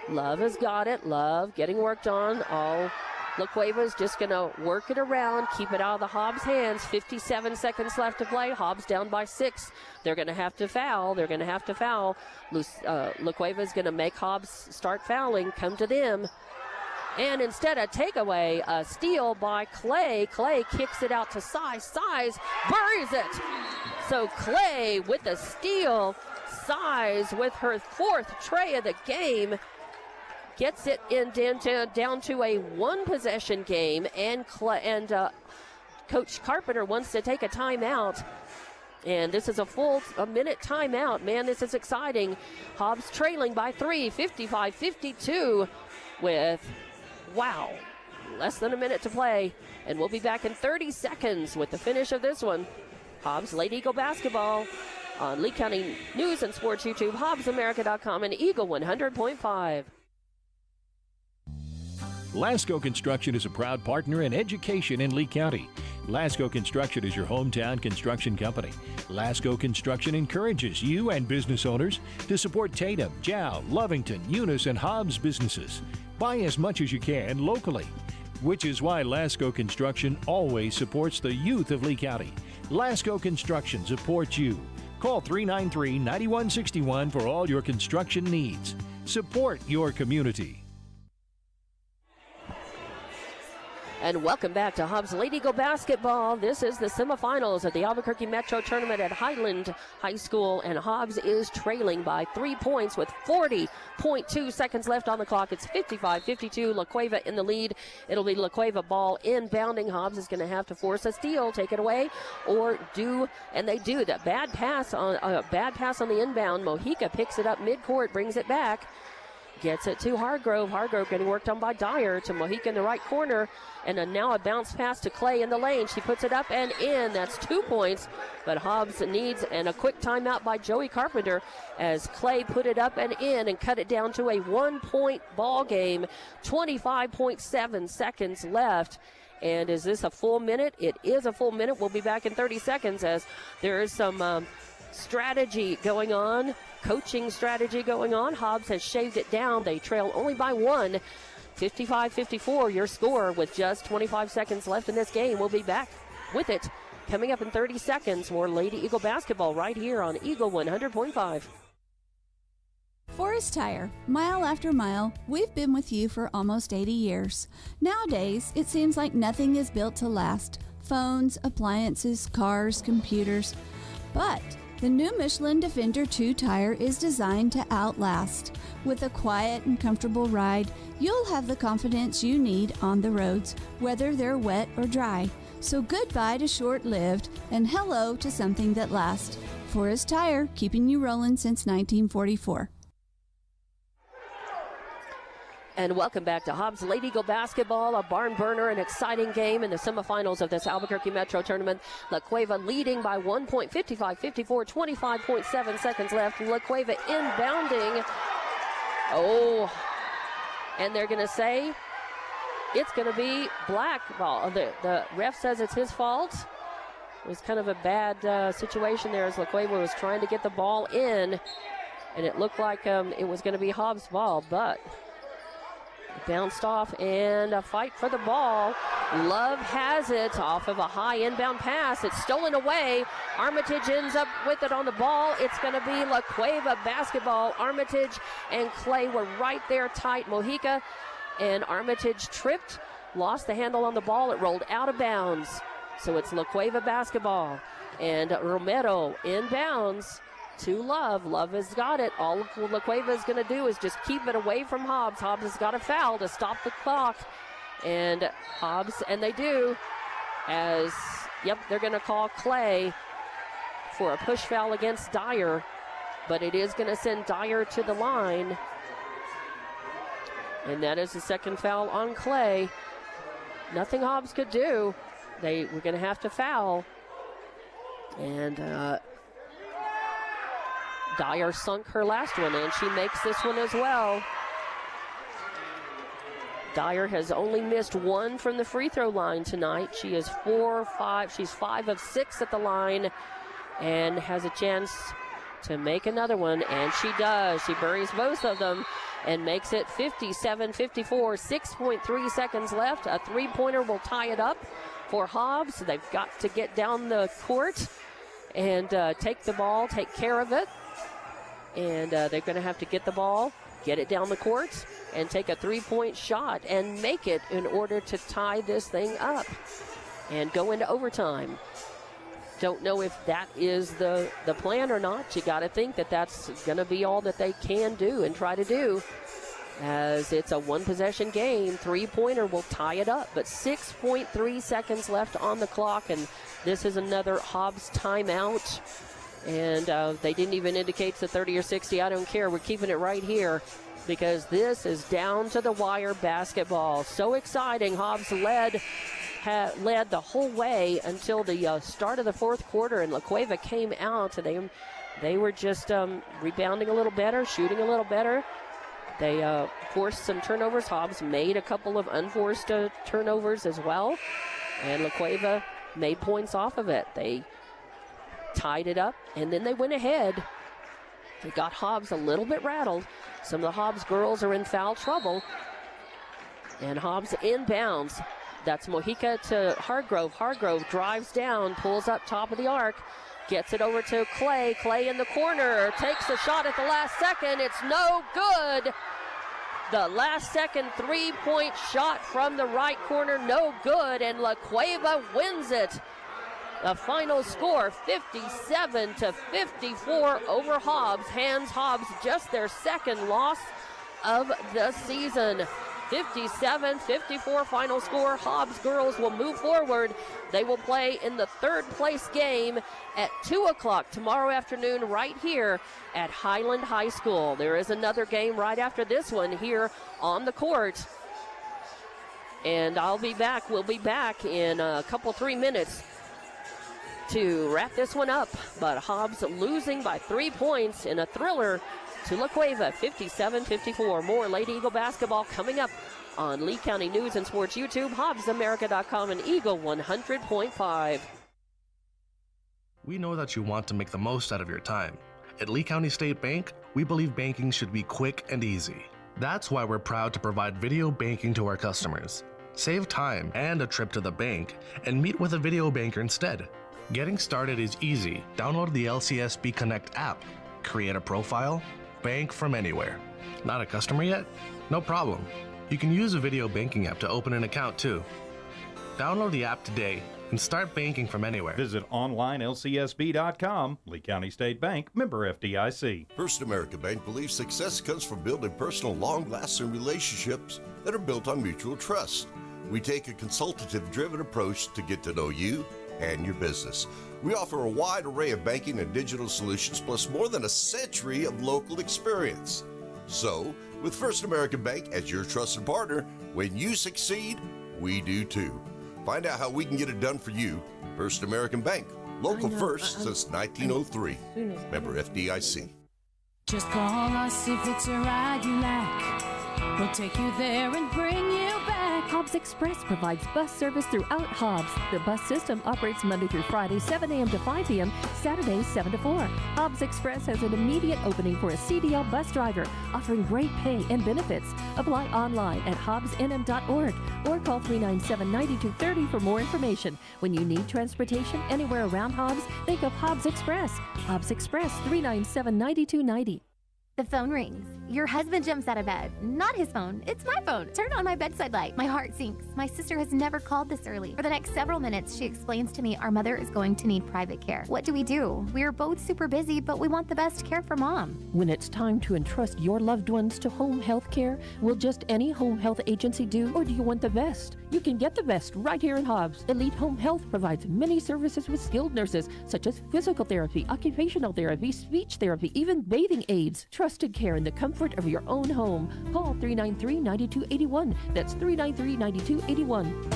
S1: Love has got it. Love getting worked on. Oh, La Cueva's just going to work it around, keep it out of the Hobbs' hands. 57 seconds left to play. Hobbs down by 6. They're going to have to foul. They're going to have to foul. La Cueva's going to make Hobbs start fouling, come to them. And instead, a takeaway, a steal by Clay. Clay kicks it out to Size. Size buries it. So Clay with the steal. Size with her 4th tray of the game. Gets it in down to a 1-possession game, and Coach Carpenter wants to take a timeout. And this is a minute timeout. Man, this is exciting. Hobbs trailing by 3, 55-52 with, wow, less than a minute to play. And we'll be back in 30 seconds with the finish of this one. Hobbs Lady Eagle basketball on Lee County News and Sports YouTube, HobbsAmerica.com, and Eagle 100.5.
S2: Lasco Construction is a proud partner in education in Lee County. Lasco Construction is your hometown construction company. Lasco Construction encourages you and business owners to support Tatum, Jow, Lovington, Eunice, and Hobbs businesses. Buy as much as you can locally, which is why Lasco Construction always supports the youth of Lee County. Lasco Construction supports you. Call 393-9161 for all your construction needs. Support your community.
S1: And welcome back to Hobbs Lady Eagle basketball. This is the semifinals of the Albuquerque Metro Tournament at Highland High School, and Hobbs is trailing by 3 points with 40.2 seconds left on the clock. It's 55-52. La Cueva in the lead. It'll be La Cueva ball inbounding. Hobbs is going to have to force a steal, take it away, or do, and they do. That bad pass on the inbound. Mojica picks it up midcourt, brings it back. Gets it to Hargrove. Hargrove getting worked on by Dyer to Mojica in the right corner. And now a bounce pass to Clay in the lane. She puts it up and in. That's 2 points. But Hobbs needs, and a quick timeout by Joey Carpenter as Clay put it up and in and cut it down to a 1-point ball game. 25.7 seconds left. And is this a full minute? It is a full minute. We'll be back in 30 seconds as there is some strategy going on. Coaching strategy going on. Hobbs has shaved it down. They trail only by 1. 55-54, your score with just 25 seconds left in this game. We'll be back with it coming up in 30 seconds. More Lady Eagle basketball right here on Eagle 100.5.
S3: Forest Tire, mile after mile, we've been with you for almost 80 years. Nowadays, it seems like nothing is built to last. Phones, appliances, cars, computers. But the new Michelin Defender 2 tire is designed to outlast. With a quiet and comfortable ride, you'll have the confidence you need on the roads, whether they're wet or dry. So goodbye to short-lived and hello to something that lasts. Forest Tire, keeping you rolling since 1944.
S1: And welcome back to Hobbs Lady Eagle basketball, a barn burner, an exciting game in the semifinals of this Albuquerque Metro Tournament. La Cueva leading by 1 point, 55-54, 25.7 seconds left. La Cueva inbounding. Oh, and they're going to say it's going to be black ball. The ref says it's his fault. It was kind of a bad situation there as La Cueva was trying to get the ball in, and it looked like it was going to be Hobbs' ball, but bounced off, and a fight for the ball. Love has it off of a high inbound pass. It's stolen away. Armitage ends up with it on the ball. It's going to be La Cueva basketball. Armitage and Clay were right there tight. Mojica and Armitage tripped, lost the handle on the ball. It rolled out of bounds. So it's La Cueva basketball. And Romero inbounds to Love. Love has got it. All La Cueva is going to do is just keep it away from Hobbs. Hobbs has got a foul to stop the clock. And Hobbs, and they do, as, they're going to call Clay for a push foul against Dyer. But it is going to send Dyer to the line. And that is the second foul on Clay. Nothing Hobbs could do. They were going to have to foul. And Dyer sunk her last one, and she makes this one as well. Dyer has only missed one from the free throw line tonight. She is 4-5. She's 5 of 6 at the line and has a chance to make another one, and she does. She buries both of them and makes it 57-54. 6.3 seconds left. A three-pointer will tie it up for Hobbs. They've got to get down the court and take the ball, take care of it. And they're going to have to get the ball, get it down the court, and take a three-point shot and make it in order to tie this thing up and go into overtime. Don't know if that is the plan or not. You got to think that that's going to be all that they can do and try to do, as it's a one-possession game. Three-pointer will tie it up, but 6.3 seconds left on the clock, and this is another Hobbs timeout. And they didn't even indicate the 30 or 60. I don't care. We're keeping it right here because this is down to the wire basketball. So exciting. Hobbs led the whole way until the start of the fourth quarter, and La Cueva came out, and they were just rebounding a little better, shooting a little better. They forced some turnovers. Hobbs made a couple of unforced turnovers as well, and La Cueva made points off of it. They tied it up, and then they went ahead. They got Hobbs a little bit rattled. Some of the Hobbs girls are in foul trouble, and Hobbs inbounds. That's Mojica to Hargrove. Hargrove drives down, pulls up top of the arc, gets it over to Clay. Clay in the corner, takes a shot at the last second. It's no good. The last second three-point shot from the right corner, no good, and La Cueva wins it. The final score, 57-54 over Hobbs. Hands Hobbs just their second loss of the season. 57-54 final score. Hobbs girls will move forward. They will play in the third place game at 2 o'clock tomorrow afternoon right here at Highland High School. There is another game right after this one here on the court. And I'll be back. We'll be back in a couple, 3 minutes to wrap this one up. But Hobbs losing by 3 points in a thriller to La Cueva, 57-54. More Lady Eagle basketball coming up on Lee County News and Sports YouTube, HobbsAmerica.com, and Eagle 100.5.
S4: We know that you want to make the most out of your time. At Lee County State Bank, we believe banking should be quick and easy. That's why we're proud to provide video banking to our customers. Save time and a trip to the bank and meet with a video banker instead. Getting started is easy. Download the LCSB Connect app, create a profile, bank from anywhere. Not a customer yet? No problem. You can use a video banking app to open an account too. Download the app today and start banking from anywhere.
S5: Visit onlinelcsb.com. Lee County State Bank, member FDIC.
S6: First American Bank believes success comes from building personal, long-lasting relationships that are built on mutual trust. We take a consultative-driven approach to get to know you and your business. We offer a wide array of banking and digital solutions, plus more than a century of local experience. So, with First American Bank as your trusted partner, when you succeed, we do too. Find out how we can get it done for you. First American Bank, local first since 1903. Member FDIC.
S7: Just call us if it's a ride you like. We'll take you there and bring you back.
S8: Hobbs Express provides bus service throughout Hobbs. The bus system operates Monday through Friday, 7 a.m. to 5 p.m., Saturdays, 7 to 4. Hobbs Express has an immediate opening for a CDL bus driver, offering great pay and benefits. Apply online at hobbsnm.org or call 397-9230 for more information. When you need transportation anywhere around Hobbs, think of Hobbs Express. Hobbs Express, 397-9290.
S9: The phone rings. Your husband jumps out of bed. Not his phone. It's my phone. Turn on my bedside light. My heart sinks. My sister has never called this early. For the next several minutes, she explains to me our mother is going to need private care. What do? We are both super busy, but we want the best care for Mom.
S8: When it's time to entrust your loved ones to home health care, will just any home health agency do, or do you want the best? You can get the best right here in Hobbs. Elite Home Health provides many services with skilled nurses, such as physical therapy, occupational therapy, speech therapy, even bathing aids. Trusted care in the comfort of your own home. Call 393-9281. That's 393-9281.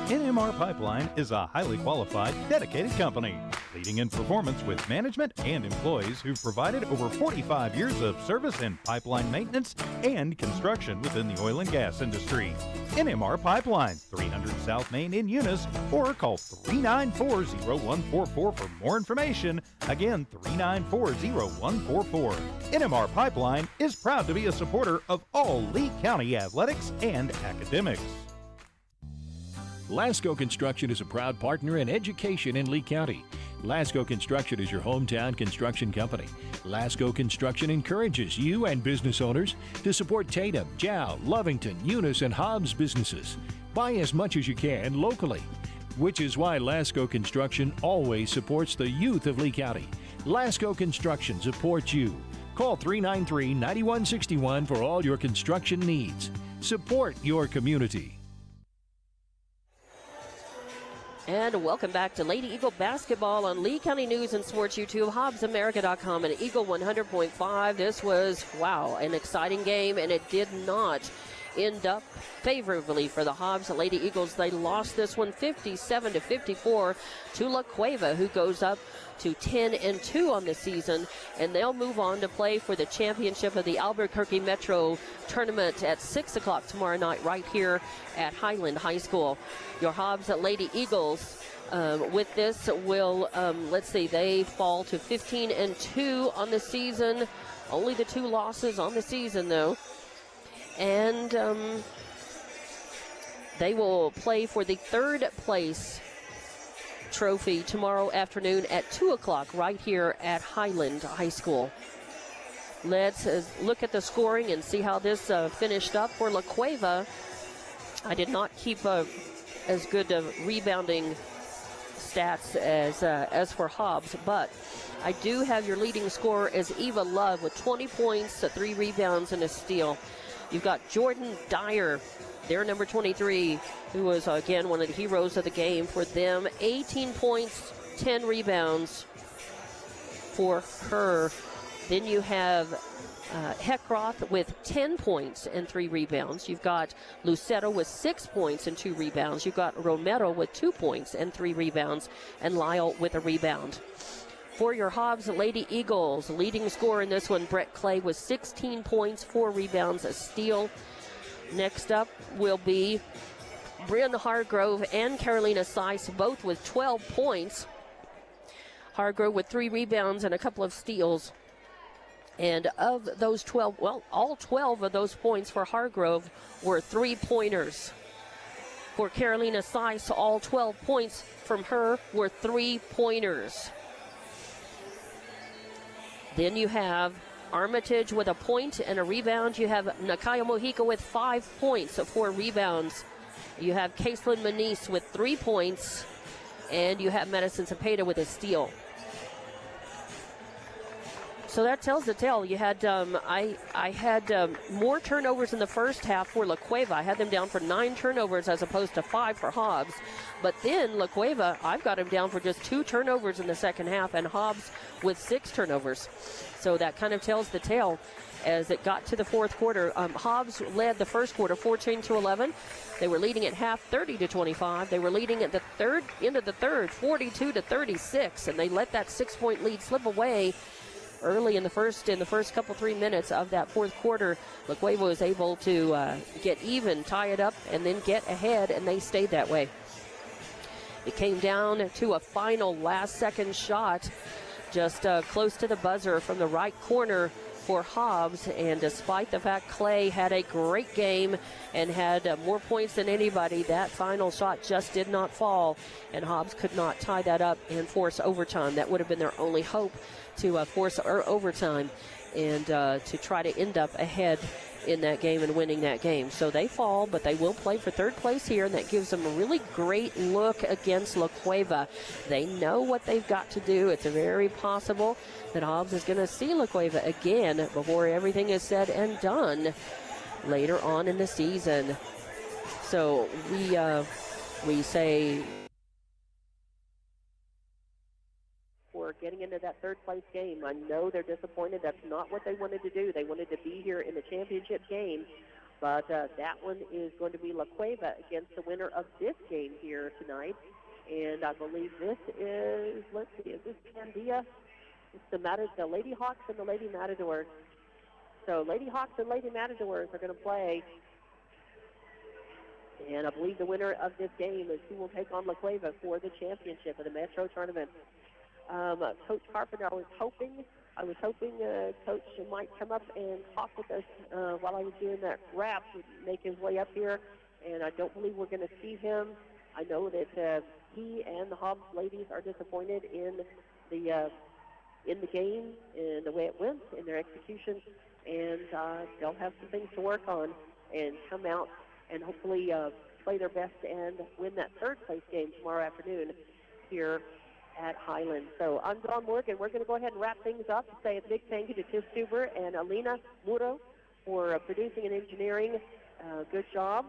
S5: NMR Pipeline is a highly qualified, dedicated company, leading in performance with management and employees who've provided over 45 years of service in pipeline maintenance and construction within the oil and gas industry. NMR Pipeline, 300 South Main in Eunice, or call 394-0144 for more information. Again, 394-0144. NMR Pipeline is proud to be a supporter of all Lee County athletics and academics.
S2: Lasco Construction is a proud partner in education in Lee County. Lasco Construction is your hometown construction company. Lasco Construction encourages you and business owners to support Tatum, Jow, Lovington, Eunice, and Hobbs businesses. Buy as much as you can locally, which is why Lasco Construction always supports the youth of Lee County. Lasco Construction supports you. Call 393-9161 for all your construction needs. Support your community.
S1: And welcome back to Lady Eagle basketball on Lee County News and Sports YouTube, HobbsAmerica.com, and Eagle 100.5. This was, wow, an exciting game, and it did not end up favorably for the Hobbs Lady Eagles. They lost this one 57-54 to La Cueva, who goes up to 10-2 on the season, and they'll move on to play for the championship of the Albuquerque Metro tournament at 6 o'clock tomorrow night right here at Highland High School. Your Hobbs Lady Eagles with this will, let's see, they fall to 15-2 on the season. Only the 2 losses on the season, though. And they will play for the 3rd place trophy tomorrow afternoon at 2 o'clock right here at Highland High School. Let's look at the scoring and see how this finished up for La Cueva. I did not keep as good rebounding stats as for Hobbs, but I do have your leading scorer as Eva Love with 20 points, 3 rebounds, and a steal. You've got Jordan Dyer, their number 23, who was, again, one of the heroes of the game for them. 18 points, 10 rebounds for her. Then you have Heckroth with 10 points and 3 rebounds. You've got Lucero with 6 points and 2 rebounds. You've got Romero with 2 points and 3 rebounds, and Lyle with a rebound. For your Hobbs Lady Eagles, leading scorer in this one, Brett Clay, with 16 points, 4 rebounds, a steal. Next up will be Bryn Hargrove and Carolina Seiss, both with 12 points. Hargrove with 3 rebounds and a couple of steals. And of those 12, well, all 12 of those points for Hargrove were 3-pointers. For Carolina Seiss, all 12 points from her were 3-pointers. Then you have Armitage with a point and a rebound. You have Nakaya Mojica with 5 points, 4 rebounds. You have Caitlin Manise with 3 points, and you have Madison Cepeda with a steal. So that tells the tale. You had I had more turnovers in the first half for La Cueva. I had them down for 9 turnovers as opposed to 5 for Hobbs. But then La Cueva, I've got him down for just 2 turnovers in the second half, and Hobbs with 6 turnovers. So that kind of tells the tale as it got to the fourth quarter. Hobbs led the first quarter 14-11. They were leading at half 30-25. They were leading at the end of the third 42-36, and they let that 6-point lead slip away early in the first couple 3 minutes of that fourth quarter. La Cueva was able to get even, tie it up, and then get ahead, and they stayed that way. It came down to a final last-second shot just close to the buzzer from the right corner for Hobbs, and despite the fact Clay had a great game and had more points than anybody, that final shot just did not fall, and Hobbs could not tie that up and force overtime. That would have been their only hope, to force overtime and to try to end up ahead in that game and winning that game. So they fall, but they will play for third place here, and that gives them a really great look against La Cueva. They know what they've got to do. It's very possible that Hobbs is going to see La Cueva again before everything is said and done later on in the season. So we say for getting into that third place game. I know they're disappointed. That's not what they wanted to do. They wanted to be here in the championship game, but that one is going to be La Cueva against the winner of this game here tonight. And I believe this is, let's see, is this Candia? It's the Lady Hawks and the Lady Matadors. So Lady Hawks and Lady Matadors are going to play. And I believe the winner of this game is who will take on La Cueva for the championship of the Metro Tournament. Coach Carpenter, I was hoping Coach might come up and talk with us while I was doing that rap, make his way up here, and I don't believe we're going to see him. I know that he and the Hobbs ladies are disappointed in the game and the way it went in their execution, and they'll have some things to work on and come out and hopefully play their best and win that third place game tomorrow afternoon here at Highland. So I'm Dawn Morgan. We're going to go ahead and wrap things up. Say a big thank you to Tiff Stuber and Alina Muro for producing and engineering. Good job.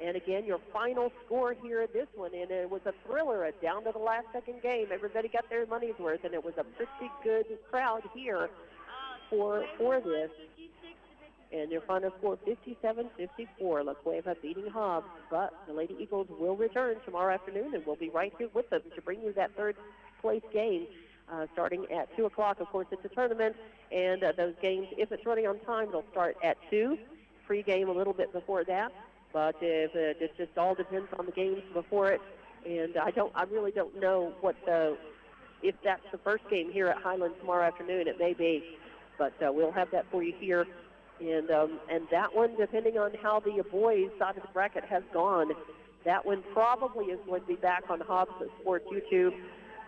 S1: And again, your final score here in this one, and it was a thriller, a down to the last second game. Everybody got their money's worth, and it was a pretty good crowd here for this. And your final score, 57-54, La Cueva beating Hobbs. But the Lady Eagles will return tomorrow afternoon, and we'll be right here with them to bring you that third place game starting at 2 o'clock. Of course, it's a tournament, and those games, if it's running on time, it'll start at 2. Pre-game a little bit before that. But if it just all depends on the games before it. And I really don't know if that's the first game here at Highland tomorrow afternoon. It may be, but we'll have that for you here. And that one, depending on how the boys' side of the bracket has gone, that one probably is going to be back on Hobbs Sports YouTube,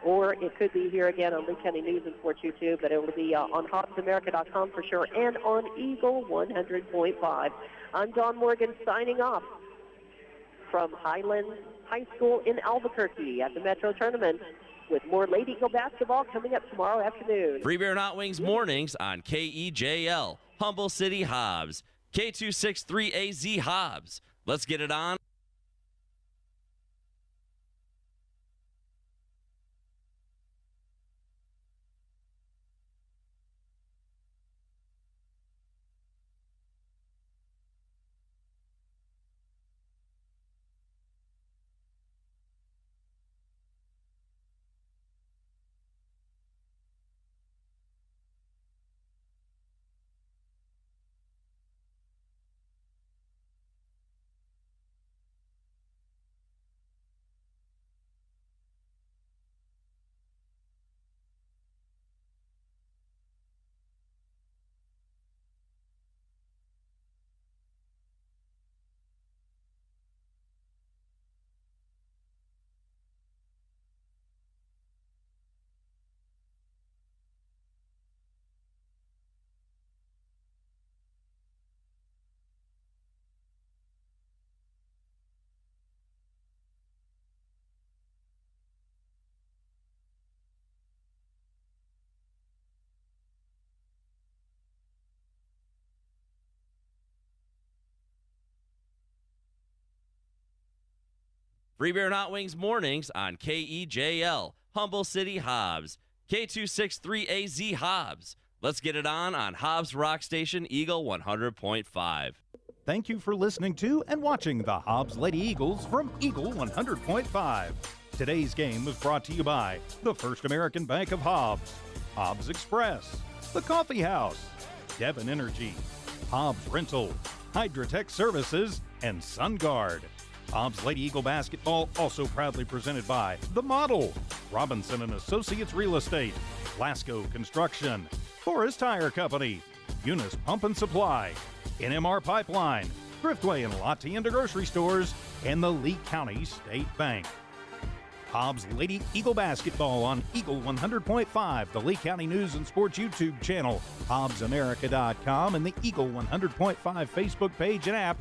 S1: or it could be here again on Lee County News and Sports YouTube, but it will be on HobbsAmerica.com for sure, and on Eagle 100.5. I'm Dawn Morgan signing off from Highland High School in Albuquerque at the Metro Tournament, with more Lady Eagle basketball coming up tomorrow afternoon.
S11: Free Beer and Hot Wings mornings on KEJL. Humble City Hobbs. K263AZ Hobbs. Let's get it on. Free Beer and Hot Wings mornings on KEJL. Humble City Hobbs. K263AZ Hobbs. Let's get it on Hobbs Rock Station Eagle 100.5.
S5: Thank you for listening to and watching the Hobbs Lady Eagles from Eagle 100.5. Today's game was brought to you by the First American Bank of Hobbs, Hobbs Express, The Coffee House, Devon Energy, Hobbs Rental, Hydrotech Services, and SunGuard. Hobbs Lady Eagle basketball also proudly presented by The Model, Robinson & Associates Real Estate, Lasco Construction, Forest Tire Company, Eunice Pump and Supply, NMR Pipeline, Thriftway and La Tienda grocery stores, and the Lee County State Bank. Hobbs Lady Eagle Basketball on Eagle 100.5, the Lee County News and Sports YouTube channel, HobbsAmerica.com, and the Eagle 100.5 Facebook page and app.